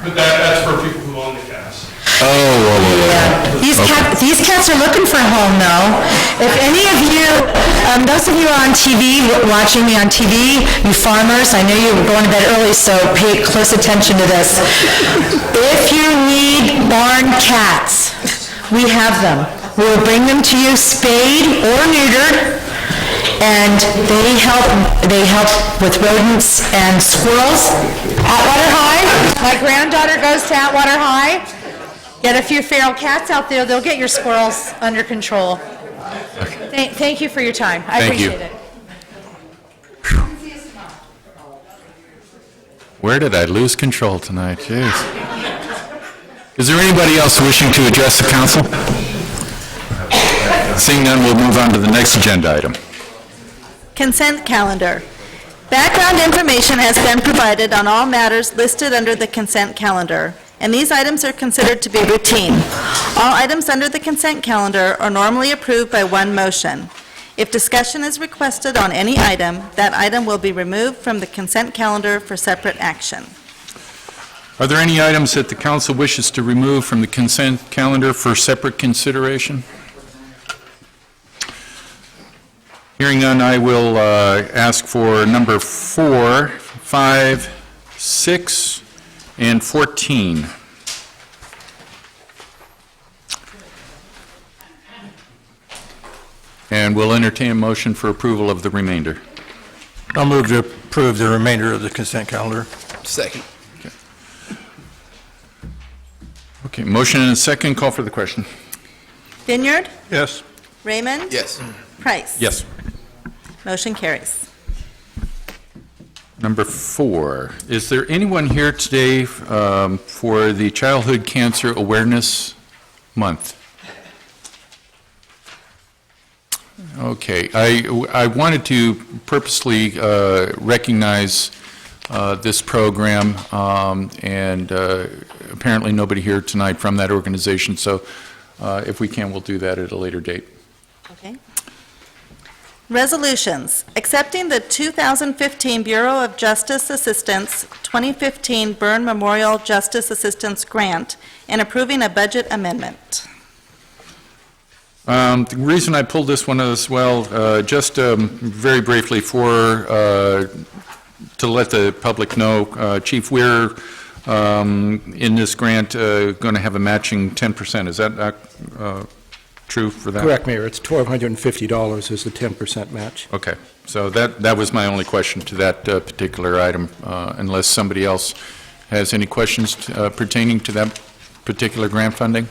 but that's for people who own the cats. Yeah. These cats are looking for a home, though. If any of you, those of you on TV, watching me on TV, you farmers, I know you were going to bed early, so pay close attention to this. If you need barn cats, we have them. We will bring them to you spayed or neutered, and they help with rodents and squirrels. Atwater High, my granddaughter goes to Atwater High. Get a few feral cats out there, they'll get your squirrels under control. Thank you for your time. I appreciate it. Where did I lose control tonight? Jeez. Is there anybody else wishing to address the council? Seeing none, we'll move on to the next agenda item. Consent calendar. Background information has been provided on all matters listed under the consent calendar, and these items are considered to be routine. All items under the consent calendar are normally approved by one motion. If discussion is requested on any item, that item will be removed from the consent calendar for separate action. Are there any items that the council wishes to remove from the consent calendar for separate consideration? Hearing none, I will ask for number 4, 5, 6, and 14. And we'll entertain a motion for approval of the remainder. I'll move to approve the remainder of the consent calendar. Second. Okay, motion and a second. Call for the question. Vineyard? Yes. Raymond? Yes. Price? Yes. Motion carries. Number 4, is there anyone here today for the Childhood Cancer Awareness Month? Okay, I wanted to purposely recognize this program, and apparently nobody here tonight from that organization, so if we can, we'll do that at a later date. Okay. Resolutions. Accepting the 2015 Bureau of Justice Assistance 2015 Burn Memorial Justice Assistance Grant and approving a budget amendment. The reason I pulled this one as well, just very briefly to let the public know, Chief, we're in this grant going to have a matching 10%. Is that true for that? Correct, Mayor. It's $1,250 is the 10% match. Okay, so that was my only question to that particular item, unless somebody else has any questions pertaining to that particular grant funding?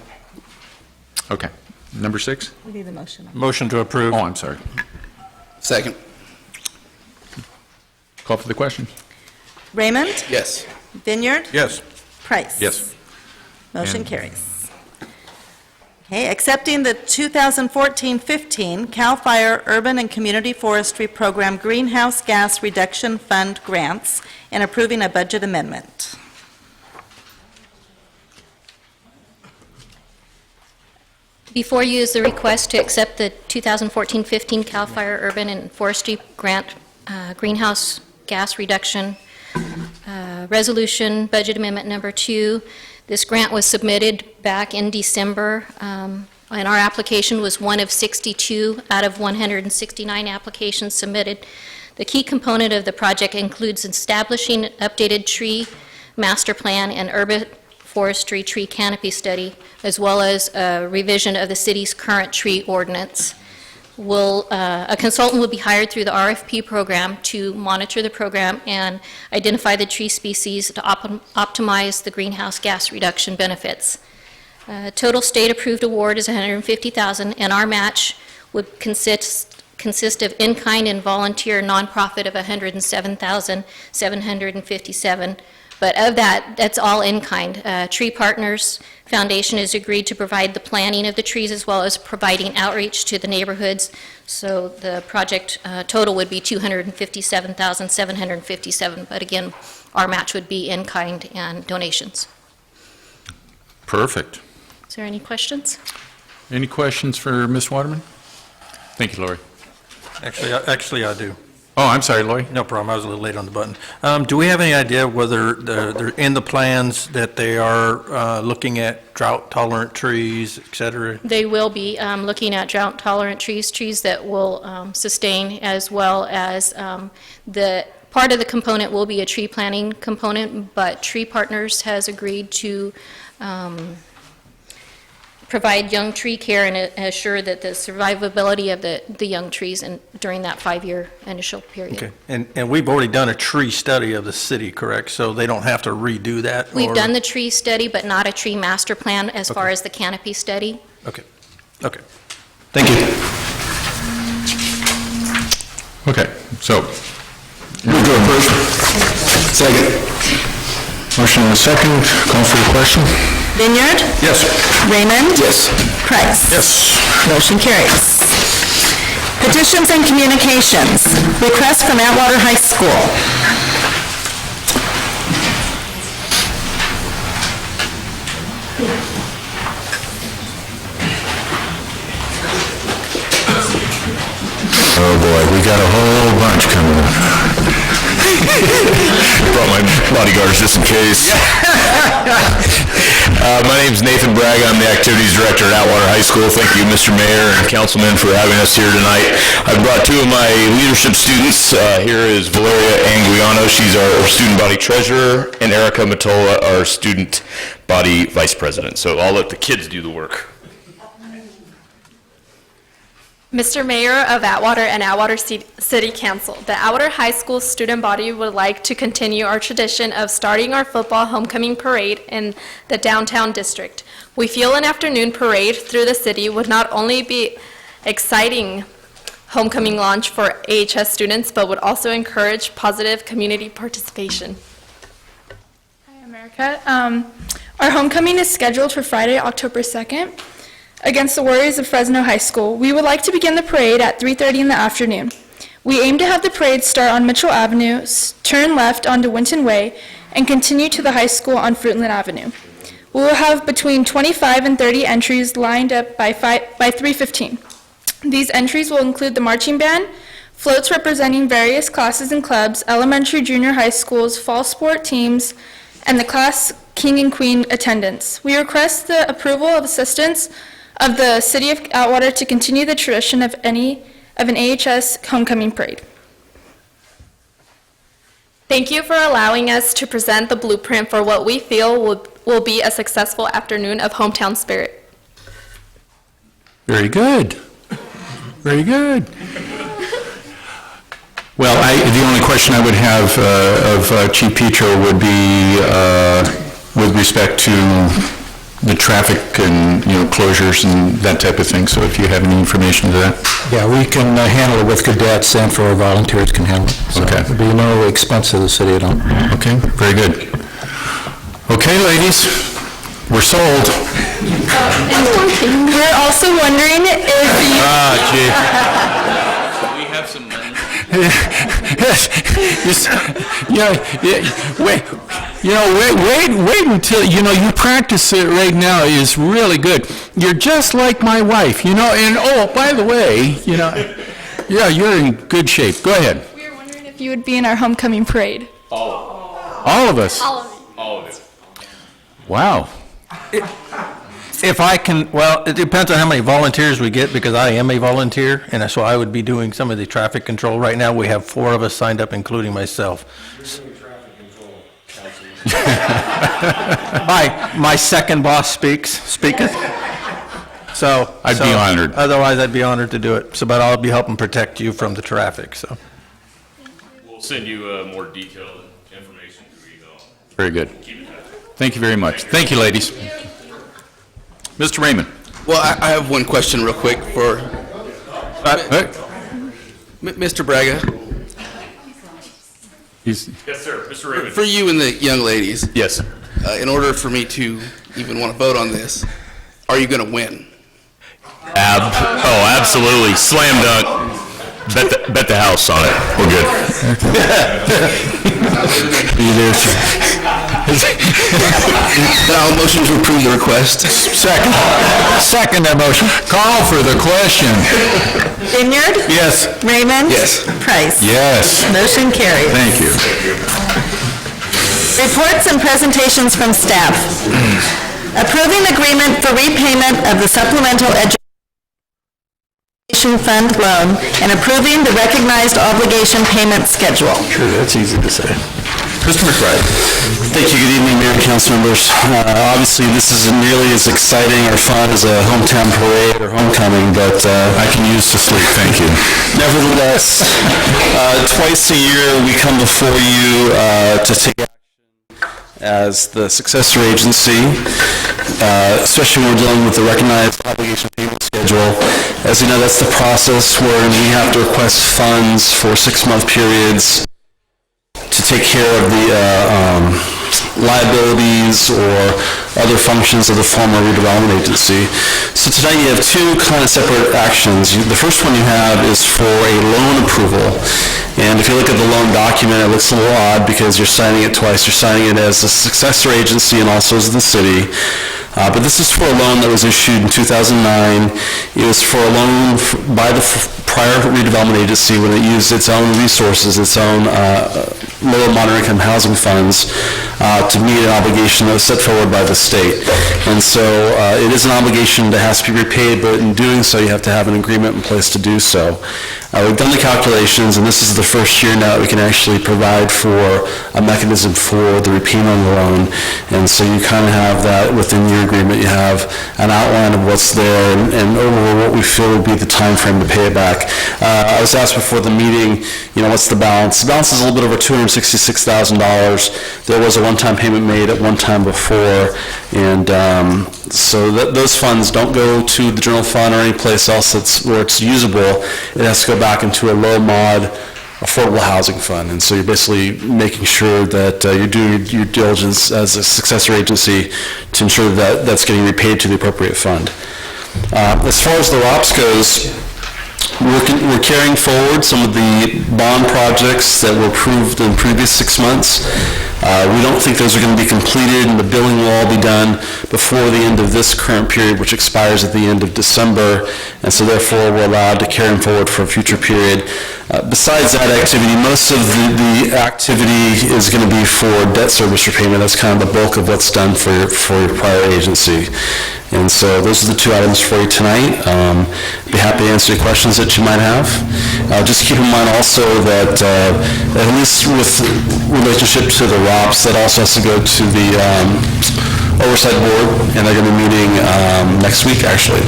Okay. Number 6? We need a motion. Motion to approve. Oh, I'm sorry. Second. Call for the question. Raymond? Yes. Vineyard? Yes. Price? Yes. Motion carries. Okay, accepting the 2014-15 CAL FIRE Urban and Community Forestry Program Greenhouse Gas Reduction Fund grants and approving a budget amendment. Before you is the request to accept the 2014-15 CAL FIRE Urban and Forestry Grant Greenhouse Gas Reduction Resolution, Budget Amendment Number 2. This grant was submitted back in December, and our application was one of 62 out of 169 applications submitted. The key component of the project includes establishing an updated tree master plan and urban forestry tree canopy study, as well as a revision of the city's current tree ordinance. A consultant will be hired through the RFP program to monitor the program and identify the tree species to optimize the greenhouse gas reduction benefits. Total state-approved award is $150,000, and our match would consist of in-kind and volunteer nonprofit of $107,757. But of that, that's all in-kind. Tree Partners Foundation has agreed to provide the planting of the trees as well as providing outreach to the neighborhoods. So the project total would be $257,757. But again, our match would be in-kind and donations. Perfect. Is there any questions? Any questions for Ms. Waterman? Thank you, Lori. Actually, I do. Oh, I'm sorry, Lori. No problem, I was a little late on the button. Do we have any idea whether they're in the plans that they are looking at drought-tolerant trees, et cetera? They will be looking at drought-tolerant trees that will sustain, as well as the part of the component will be a tree planting component, but Tree Partners has agreed to provide young tree care and assure that the survivability of the young trees during that 5-year initial period. Okay, and we've already done a tree study of the city, correct? So they don't have to redo that? We've or- done the tree study, but not a tree master plan as far as the canopy study. Okay, okay. Thank you. Okay, so. Move to approve. Second. Motion and a second. Call for the question. Vineyard? Yes. Raymond? Yes. Price? Yes. Motion carries. Petitions and communications. Request from Atwater High School. Oh, boy, we got a whole bunch coming up. Brought my bodyguards just in case. My name's Nathan Braga. I'm the Activities Director at Atwater High School. Thank you, Mr. Mayor and Councilman, for having us here tonight. I've brought two of my leadership students. Here is Valeria Anguiano. She's our Student Body Treasurer, and Erica Matola, our Student Body Vice President. So I'll let the kids do the work. Mr. Mayor of Atwater and Atwater City Council, the Atwater High School student body would like to continue our tradition of starting our football homecoming parade in the downtown district. We feel an afternoon parade through the city would not only be exciting homecoming launch for AHS students, but would also encourage positive community participation. Hi, America. Our homecoming is scheduled for Friday, October 2nd. Against the Warriors of Fresno High School. We would like to begin the parade at 3:30 in the afternoon. We aim to have the parade start on Mitchell Avenue, turn left onto Winton Way, and continue to the high school on Fruitland Avenue. We will have between 25 and 30 entries lined up by 3:15. These entries will include the marching band, floats representing various classes and clubs, elementary, junior high schools, fall sport teams, and the class king and queen attendants. We request the approval of assistance of the City of Atwater to continue the tradition of an AHS homecoming parade. Thank you for allowing us to present the blueprint for what we feel will be a successful afternoon of hometown spirit. Very good. Very good. Well, the only question I would have of Chief Petro would be with respect to the traffic and, closures and that type of thing, so if you have any information to that. Yeah, we can handle it with cadets and for our volunteers can handle it. So Okay. There'll be no expense to the city at all. Okay, very good. Okay, ladies, We're sold. We're also wondering if you... Gee. We have some money. Wait until, you practice it right now is really good. You're just like my wife, and oh, by the way, yeah, you're in good shape. Go ahead. We were wondering if you would be in our homecoming parade. All of us? All of it. Wow. If I can, well, it depends on how many volunteers we get, because I am a volunteer, and so I would be doing some of the traffic control. Right now, we have 4 of us signed up, including myself. My second boss speaketh. So. I'd be honored. Otherwise, I'd be honored to do it. So, but I'll be helping protect you from the traffic, so. We'll send you more detailed information through email. Very good. Thank you very much. Thank you, ladies. Mr. Raymond. Well, I have one question real quick for Mr. Braga. Yes, sir. Mr. Raymond. For you and the young ladies. Yes. In order for me to even want to vote on this, are you going to win? Absolutely. Slam dunk. Bet the house on it. We're good. Now, motion to approve the request. Second that motion. Call for the question. Vineyard? Yes. Raymond? Yes. Price? Yes. Motion carries. Thank you. Reports and presentations from staff. Approving agreement for repayment of the supplemental education fund loan and approving the recognized obligation payment schedule. Sure, that's easy to say. Mr. McBride. Thank you. Good evening, Mayor and council members. Obviously, this isn't nearly as exciting or fun as a hometown parade or homecoming, but I can use to sleep, thank you. Nevertheless, twice a year we come before you to take action as the successor agency, especially when we're dealing with the recognized obligation payment schedule. As you know, that's the process where we have to request funds for 6-month periods to take care of the liabilities or other functions of the former redevelopment agency. So tonight you have 2 kind of separate actions. The first one you have is for a loan approval. And if you look at the loan document, it looks a little odd because you're signing it twice. You're signing it as a successor agency and also as the city. But this is for a loan that was issued in 2009. It was for a loan by the prior redevelopment agency when it used its own resources, its own lower moderate income housing funds to meet an obligation that was set forward by the state. And so it is an obligation that has to be repaid, but in doing so, you have to have an agreement in place to do so. We've done the calculations, and this is the first year now that we can actually provide for a mechanism for the repayment of the loan. And so you kind of have that within your agreement. You have an outline of what's there and over what we feel would be the time frame to pay it back. I was asked before the meeting, what's the balance? The balance is a little bit over $266,000. There was a one-time payment made at one time before, and so those funds don't go to the general fund or any place else where it's usable. It has to go back into a low-mod affordable housing fund. And so you're basically making sure that you're doing your due diligence as a successor agency to ensure that that's getting repaid to the appropriate fund. As far as the ROPS goes, we're carrying forward some of the bond projects that were approved in the previous 6 months. We don't think those are going to be completed, and the billing will all be done before the end of this current period, which expires at the end of December, and so therefore we're allowed to carry them forward for a future period. Besides that activity, most of the activity is going to be for debt service repayment. That's kind of the bulk of what's done for your prior agency. And so those are the 2 items for you tonight. Be happy to answer any questions that you might have. Just keep in mind also that at least with relationship to the ROPS, that also has to go to the Oversight Board, and they're going to be meeting next week, actually.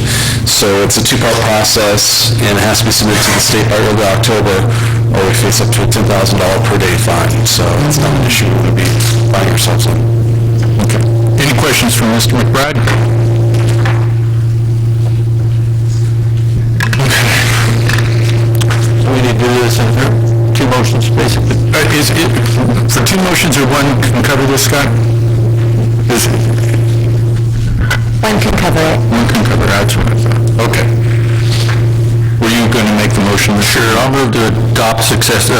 So it's a 2-part process, and it has to be submitted to the state by early October, or we face up to a $10,000 per day fine. So it's not an issue we're going to be finding ourselves in. Okay. Any questions from Mr. McBride? We need to do this in 2 motions, basically. Is it for 2 motions or one can cover this, Scott? One can cover it. One can cover it, that's what I thought. Okay. Were you going to make the motion? Sure, I'll move to adopt successor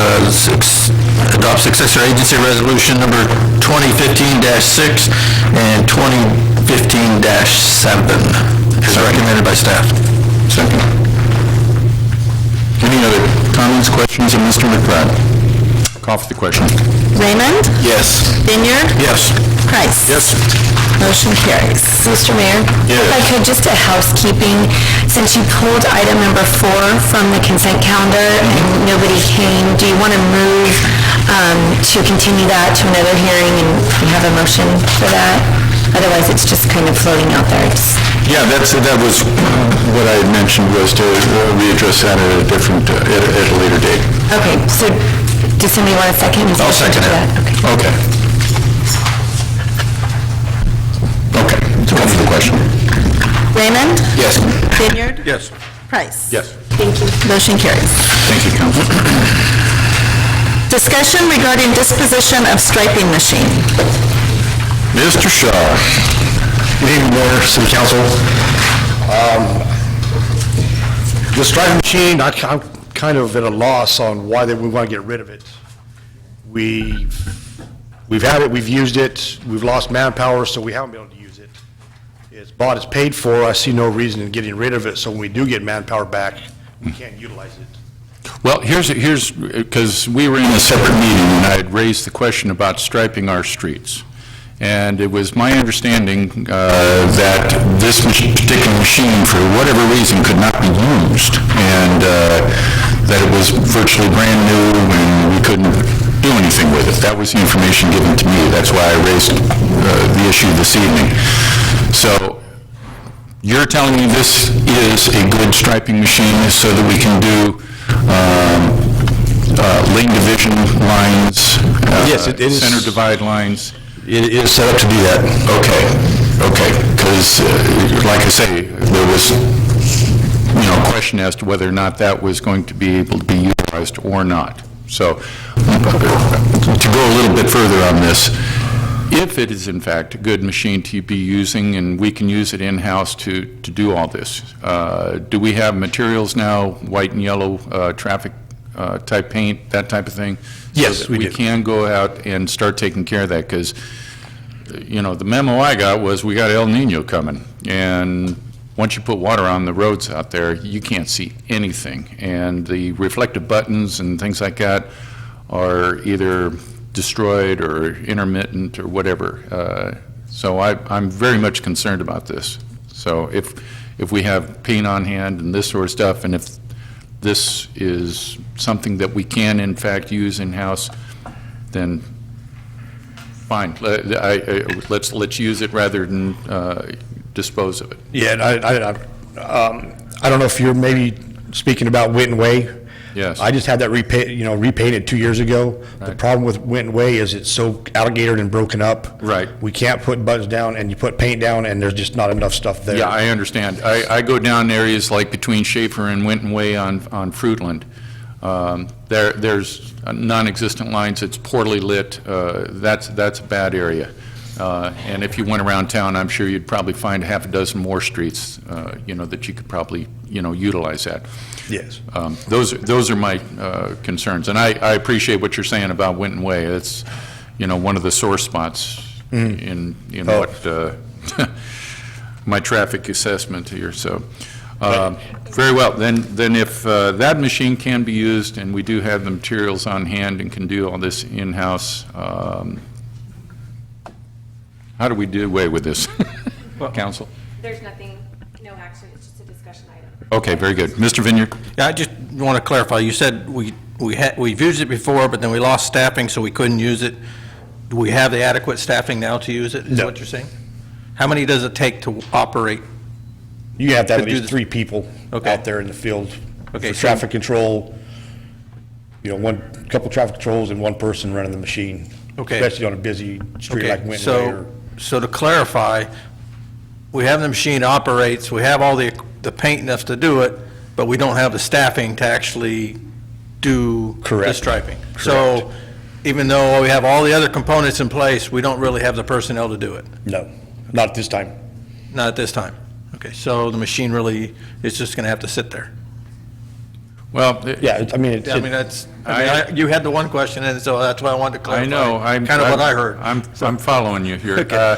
agency resolution number 2015-6 and 2015-7, as recommended by staff. Second. Any other comments, questions of Mr. McBride? Call for the question. Raymond? Yes. Vineyard? Yes. Price? Yes. Motion carries. Mr. Mayor? Yes. If I could, just a housekeeping, since you pulled item number 4 from the consent calendar and nobody came, do you want to move to continue that to another hearing and we have a motion for that? Otherwise, it's just kind of floating out there. Yeah, that was what I had mentioned, was to readdress that at a different, at a later date. Okay, so does somebody want a second? I'll second it. Okay. Okay, so call for the question. Raymond? Yes. Vineyard? Yes. Price? Yes. Thank you. Motion carries. Thank you, Council. Discussion regarding disposition of striping machine. Mr. Shaw. Good evening, Mayor, City Council. The striping machine, I'm kind of at a loss on why we want to get rid of it. We've had it, we've used it, we've lost manpower, so we haven't been able to use it. It's bought, it's paid for, I see no reason in getting rid of it, so when we do get manpower back, we can't utilize it. Well, here's, because we were in a separate meeting, and I had raised the question about striping our streets. And it was my understanding that this particular machine, for whatever reason, could not be used, and that it was virtually brand new, and we couldn't do anything with it. That was the information given to me. That's why I raised the issue this evening. So you're telling me this is a good striping machine so that we can do lane division lines, Yes, it is. center divide lines? It is set up to do that. Okay, because, like I say, there was, question as to whether or not that was going to be able to be utilized or not. So, to go a little bit further on this, if it is in fact a good machine to be using and we can use it in-house to do all this, do we have materials now, white and yellow traffic type paint, that type of thing? Yes, So that we we do. can go out and start taking care of that, because, the memo I got was we got El Nino coming, and once you put water on the roads out there, you can't see anything, and the reflective buttons and things like that are either destroyed or intermittent or whatever. So I'm very much concerned about this. So if we have paint on hand and this sort of stuff, and if this is something that we can in fact use in-house, then fine. Let's use it rather than dispose of it. Yeah, and I don't know if you're maybe speaking about Winton Way. Yes. I just had that repainted 2 years ago. The problem with Winton Way is it's so alligatored and broken up. Right. We can't put buttons down, and you put paint down, and there's just not enough stuff there. Yeah, I understand. I go down areas like between Schaefer and Winton Way on Fruitland. There's non-existent lines, it's poorly lit. That's a bad area. And if you went around town, I'm sure you'd probably find half a dozen more streets, that you could probably, utilize that. Yes. Those are my concerns. And I appreciate what you're saying about Winton Way. It's, one of the sore spots in what, my traffic assessment here, so. Very well, then if that machine can be used and we do have the materials on hand and can do all this in-house, how do we do away with this? Council? There's nothing, no action, it's just a discussion item. Okay, very good. Mr. Vineyard? Yeah, I just want to clarify, you said we've used it before, but then we lost staffing, so we couldn't use it. Do we have the adequate staffing now to use it, is what you're saying? How many does it take to operate? You have to have at least 3 people out there in the field for traffic control, one couple traffic controls and one person running the machine. Okay. Especially on a busy street like Winton Way or. So to clarify, we have the machine operates, we have all the paint enough to do it, but we don't have the staffing to actually do the striping. Correct. So even though we have all the other components in place, we don't really have the personnel to do it. No, not at this time. Not at this time. Okay, so the machine really is just going to have to sit there. Well, Yeah, I mean, You had the one question, and so that's why I wanted to clarify. I know. Kind of what I heard. I'm following you here. Okay.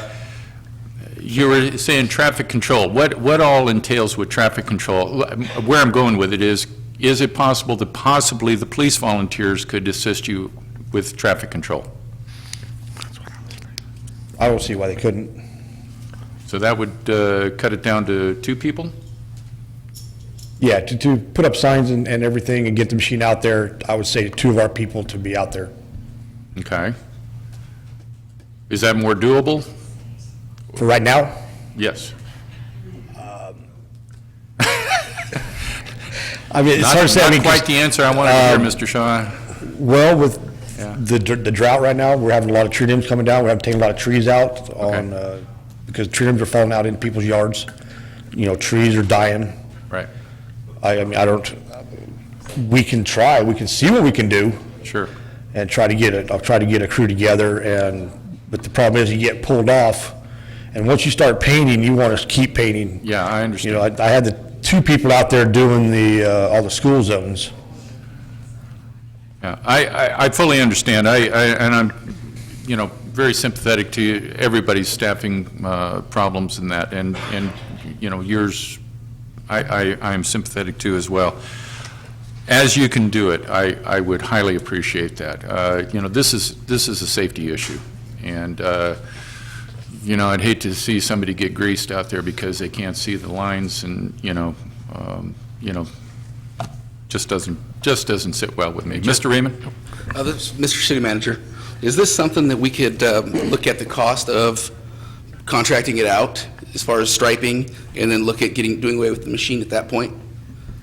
You were saying traffic control. What all entails with traffic control? Where I'm going with it is it possible that possibly the police volunteers could assist you with traffic control? I don't see why they couldn't. So that would cut it down to 2 people? Yeah, to put up signs and everything and get the machine out there, I would say 2 of our people to be out there. Okay. Is that more doable? For right now? Yes. I mean, it's hard to say. Not quite the answer I wanted to hear, Mr. Shaw. Well, with the drought right now, we're having a lot of tree limbs coming down. We're having to take a lot of trees out because tree limbs are falling out into people's yards. You know, trees are dying. Right. I mean, we can try, we can see what we can do. Sure. And I'll try to get a crew together, but the problem is you get pulled off, and once you start painting, you want to keep painting. Yeah, I understand. You know, I had the 2 people out there doing all the school zones. Yeah, I fully understand. And I'm, very sympathetic to everybody's staffing problems in that, and yours, I'm sympathetic to as well. As you can do it, I would highly appreciate that. This is a safety issue, and I'd hate to see somebody get greased out there because they can't see the lines, and just doesn't sit well with me. Mr. Raymond? Mr. City Manager, is this something that we could look at the cost of contracting it out as far as striping, and then look at doing away with the machine at that point?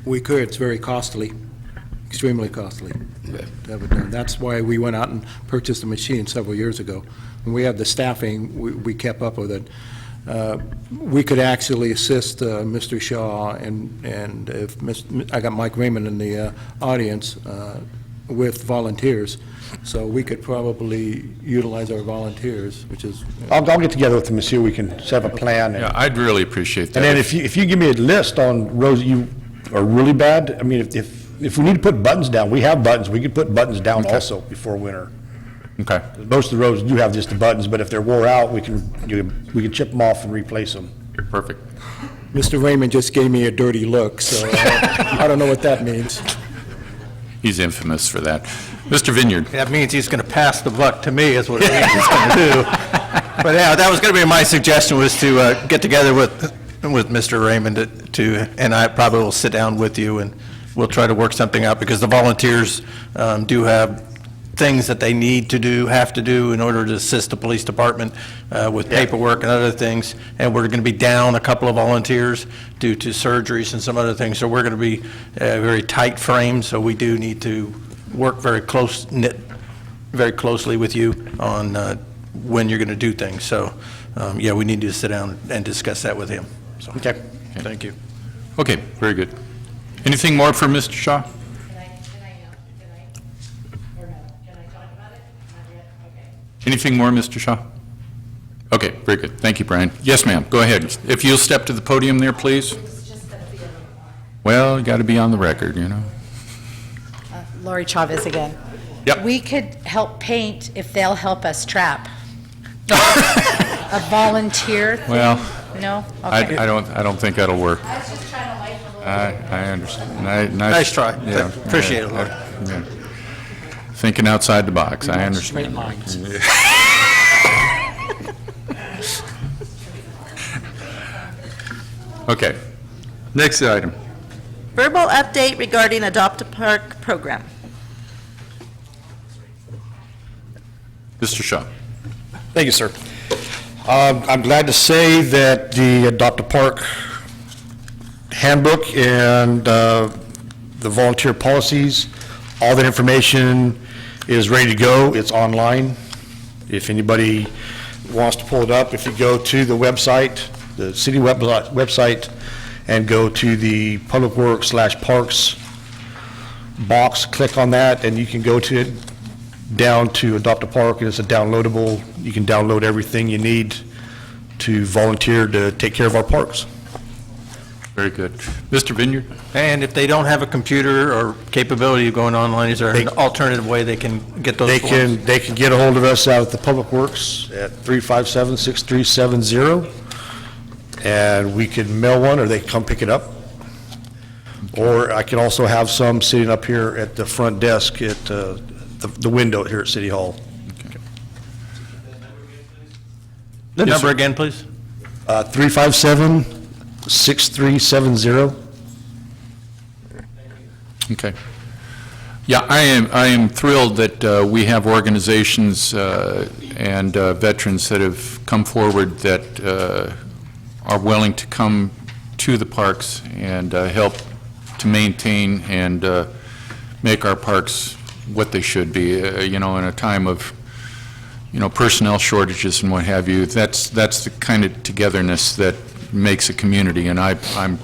We could. It's very costly, extremely costly. Okay. To have it done. That's why we went out and purchased a machine several years ago. When we had the staffing, we kept up with it. We could actually assist Mr. Shaw, and if I got Mike Raymond in the audience, with volunteers, so we could probably utilize our volunteers, which is... I'll get together with them and see if we can set up a plan. Yeah, I'd really appreciate that. And then if you give me a list on roads that you are really bad, I mean, if we need to put buttons down, we have buttons. We could put buttons down also before winter. Okay. Most of the roads do have just the buttons, but if they're wore out, we can chip them off and replace them. Perfect. Mr. Raymond just gave me a dirty look, so I don't know what that means. He's infamous for that. Mr. Vineyard? That means he's going to pass the buck to me, is what it means he's going to do. But yeah, that was going to be my suggestion, was to get together with Mr. Raymond and I probably will sit down with you, and we'll try to work something out, because the volunteers do have things that they have to do in order to assist the police department with paperwork and other things. And we're going to be down a couple of volunteers due to surgeries and some other things. So we're going to be very tight frame. So we do need to work very closely with you on when you're going to do things. So yeah, we need to sit down and discuss that with him. So, okay. Thank you. Okay, very good. Anything more for Mr. Shaw? Anything more, Mr. Shaw? Okay, very good. Thank you, Brian. Yes, ma'am, go ahead. If you'll step to the podium there, please. Well, you got to be on the record, Lori Chavez again. Yep. We could help paint if they'll help us trap. A volunteer thing? Well, No? Okay. I don't think that'll work. I was just trying to lighten the load. I understand. Nice try. Yeah. Appreciate it, Lord. Yeah. Thinking outside the box, I understand. Straight lines. Okay. Next item. Verbal update regarding Adopt a Park program. Mr. Shaw. Thank you, sir. I'm glad to say that the Adopt a Park handbook and the volunteer policies, all that information is ready to go. It's online. If anybody wants to pull it up, if you go to the website, the city website, and go to the Public Works /Parks box, click on that, and you can go to it, down to Adopt a Park, and it's a downloadable. You can download everything you need to volunteer to take care of our parks. Very good. Mr. Vineyard? And if they don't have a computer or capability of going online, is there an alternative way they can get those forms? They can get a hold of us out at the Public Works at 357-6370, and we can mail one, or they can come pick it up. Or I can also have some sitting up here at the front desk at the window here at City Hall. The number again, please? 357-6370. Okay. Yeah, I am thrilled that we have organizations and veterans that have come forward that are willing to come to the parks and help to maintain and make our parks what they should be. In a time of personnel shortages and what have you, that's the kind of togetherness that makes a community, and I'm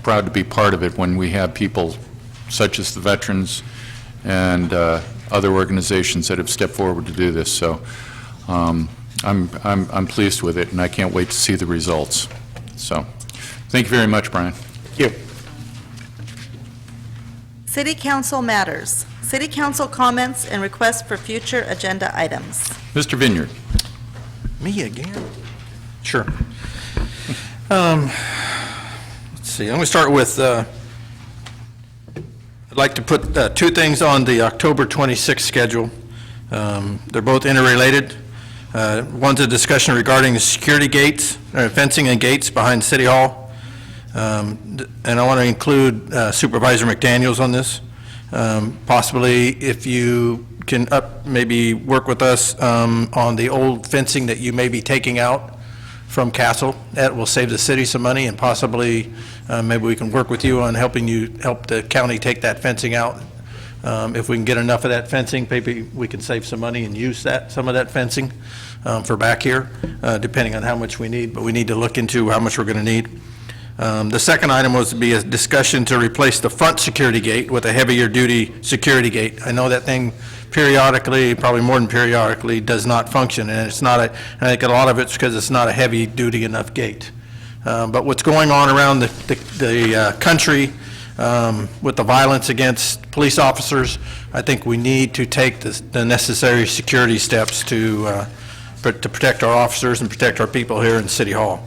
proud to be part of it when we have people such as the veterans and other organizations that have stepped forward to do this. So I'm pleased with it, and I can't wait to see the results. So thank you very much, Brian. Thank you. City Council matters. City Council comments and requests for future agenda items. Mr. Vineyard. Me again? Sure. Let's see, I'm going to start with, I'd like to put two things on the October 26th schedule. They're both interrelated. One's a discussion regarding the security gates, fencing and gates behind City Hall. And I want to include Supervisor McDaniels on this. Possibly if you can maybe work with us on the old fencing that you may be taking out from Castle. That will save the city some money, and possibly maybe we can work with you on help the county take that fencing out. If we can get enough of that fencing, maybe we can save some money and use some of that fencing for back here, depending on how much we need, but we need to look into how much we're going to need. The second item was to be a discussion to replace the front security gate with a heavier duty security gate. I know that thing periodically, probably more than periodically, does not function, and it's not I think a lot of it's because it's not a heavy duty enough gate. But what's going on around the country with the violence against police officers, I think we need to take the necessary security steps to protect our officers and protect our people here in City Hall.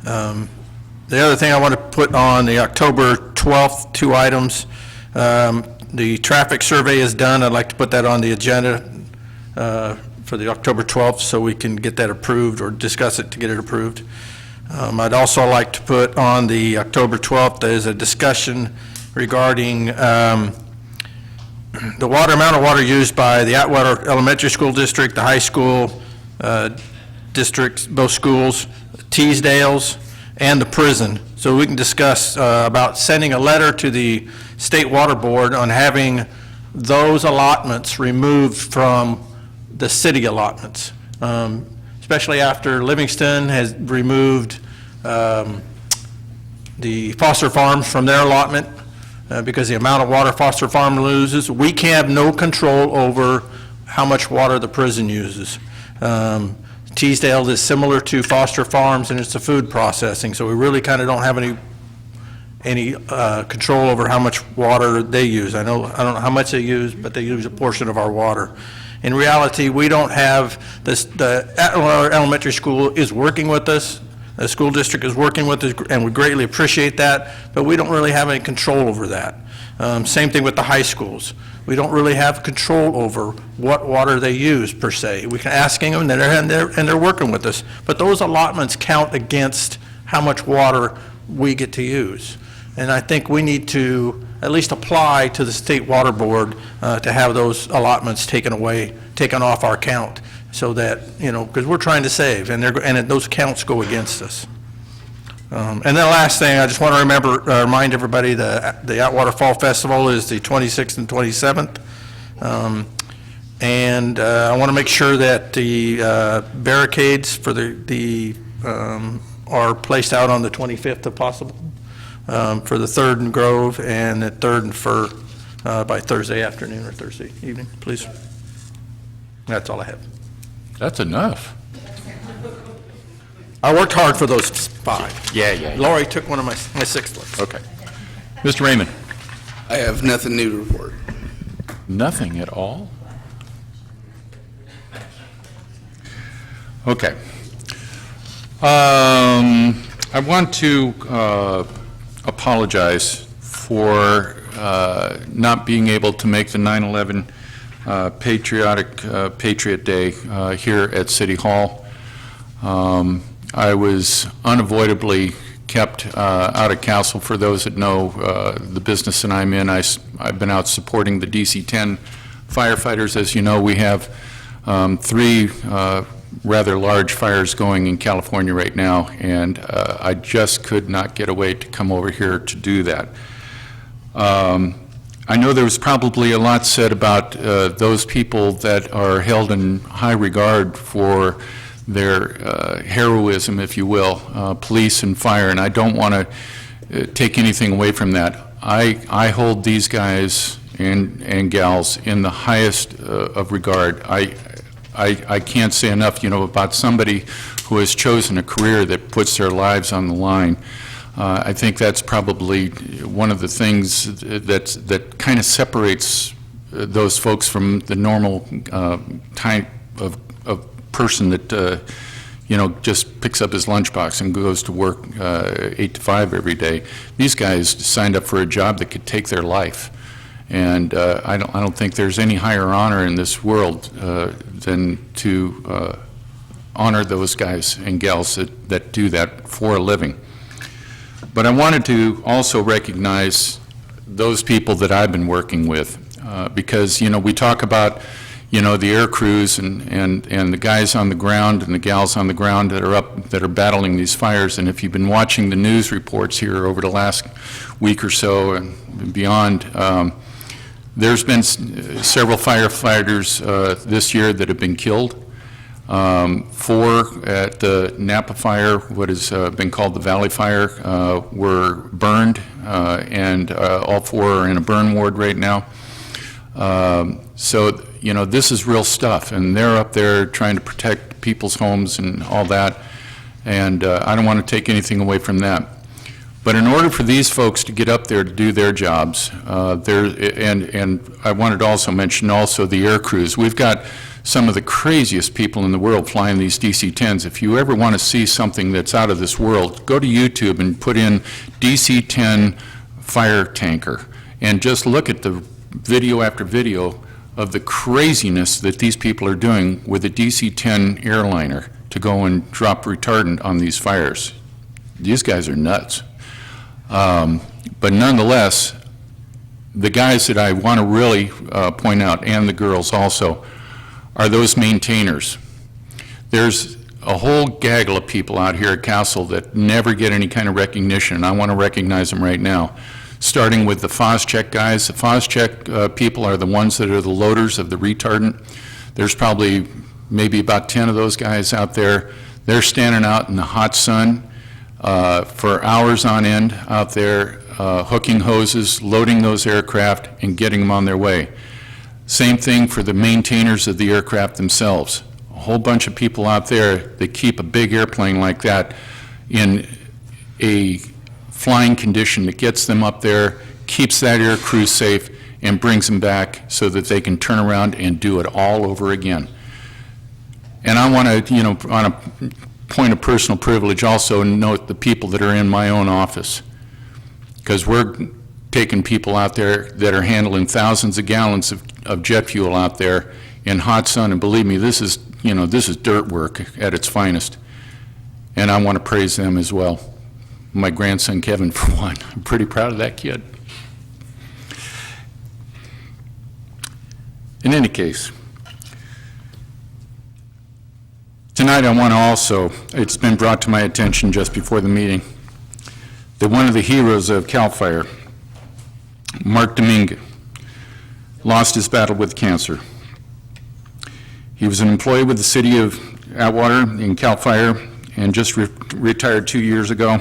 The other thing I want to put on the October 12th, two items. The traffic survey is done. I'd like to put that on the agenda for the October 12th so we can get that approved or discuss it to get it approved. I'd also like to put on the October 12th is a discussion regarding the amount of water used by the Atwater Elementary School District, the high school districts, both schools, Teasdale's, and the prison. So we can discuss about sending a letter to the State Water Board on having those allotments removed from the city allotments, especially after Livingston has removed the Foster Farms from their allotment because the amount of water Foster Farm loses. We can have no control over how much water the prison uses. Teasdale is similar to Foster Farms, and it's a food processing, so we really kind of don't have any control over how much water they use. I don't know how much they use, but they use a portion of our water. In reality, we don't have this. The Atwater Elementary School is working with us. The school district is working with us, and we greatly appreciate that, but we don't really have any control over that. Same thing with the high schools. We don't really have control over what water they use, per se. We can ask them, and they're working with us. But those allotments count against how much water we get to use. And I think we need to at least apply to the State Water Board to have those allotments taken off our count, so that, because we're trying to save, and those counts go against us. And then the last thing, I just want to remind everybody the Atwater Fall Festival is the 26th and 27th. And I want to make sure that the barricades for are placed out on the 25th if possible, for the 3rd and Grove and the 3rd and Fur by Thursday afternoon or Thursday evening, please. That's all I have. That's enough. I worked hard for those 5. Yeah. Lori took one of my 6th ones. Okay. Mr. Raymond? I have nothing new to report. Nothing at all? Okay. I want to apologize for not being able to make the 9/11 Patriot Day here at City Hall. I was unavoidably kept out of council. For those that know the business that I'm in, I've been out supporting the DC-10 firefighters. As you know, we have 3 rather large fires going in California right now, and I just could not get away to come over here to do that. I know there was probably a lot said about those people that are held in high regard for their heroism, if you will, police and fire, and I don't want to take anything away from that. I hold these guys and gals in the highest of regard. I can't say enough, about somebody who has chosen a career that puts their lives on the line. I think that's probably one of the things that kind of separates those folks from the normal type of person that just picks up his lunchbox and goes to work 8 to 5 every day. These guys signed up for a job that could take their life, and I don't think there's any higher honor in this world than to honor those guys and gals that do that for a living. But I wanted to also recognize those people that I've been working with, because we talk about the air crews and the guys on the ground and the gals on the ground that are battling these fires. And if you've been watching the news reports here over the last week or so and beyond, there's been several firefighters this year that have been killed. 4 at the Napa fire, what has been called the Valley Fire, were burned, and all 4 are in a burn ward right now. So, this is real stuff, and they're up there trying to protect people's homes and all that, and I don't want to take anything away from that. But in order for these folks to get up there to do their jobs, and I wanted to also mention also the air crews. We've got some of the craziest people in the world flying these DC-10s. If you ever want to see something that's out of this world, go to YouTube and put in DC-10 fire tanker, and just look at the video after video of the craziness that these people are doing with a DC-10 airliner to go and drop retardant on these fires. These guys are nuts. But nonetheless, the guys that I want to really point out, and the girls also, are those maintainers. There's a whole gaggle of people out here at Castle that never get any kind of recognition, and I want to recognize them right now. Starting with the FOSCHEC guys. The FOSCHEC people are the ones that are the loaders of the retardant. There's probably maybe about 10 of those guys out there. They're standing out in the hot sun for hours on end out there, hooking hoses, loading those aircraft, and getting them on their way. Same thing for the maintainers of the aircraft themselves. A whole bunch of people out there that keep a big airplane like that in a flying condition that gets them up there, keeps that air crew safe, and brings them back so that they can turn around and do it all over again. And I want to, on a point of personal privilege, also note the people that are in my own office, because we're taking people out there that are handling thousands of gallons of jet fuel out there in hot sun, and believe me, this is dirt work at its finest, and I want to praise them as well. My grandson Kevin, for one. I'm pretty proud of that kid. In any case, tonight I want to also, it's been brought to my attention just before the meeting, that one of the heroes of CAL FIRE, Mark Domingue, lost his battle with cancer. He was an employee with the city of Atwater in CAL FIRE and just retired 2 years ago,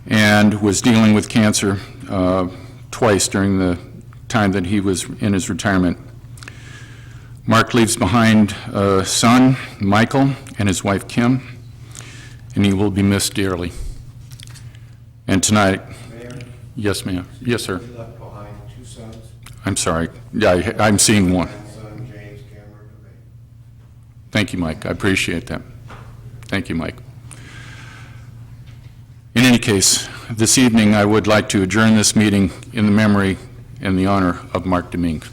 and was dealing with cancer twice during the time that he was in his retirement. Mark leaves behind a son, Michael, and his wife, Kim. and he will be missed dearly. And tonight... Yes, ma'am. Yes, sir. He left behind 2 sons. I'm sorry. Yeah, I'm seeing one. Son James Cameron DeVay. Thank you, Mike. I appreciate that. Thank you, Mike. In any case, this evening, I would like to adjourn this meeting in the memory and the honor of Mark Demink.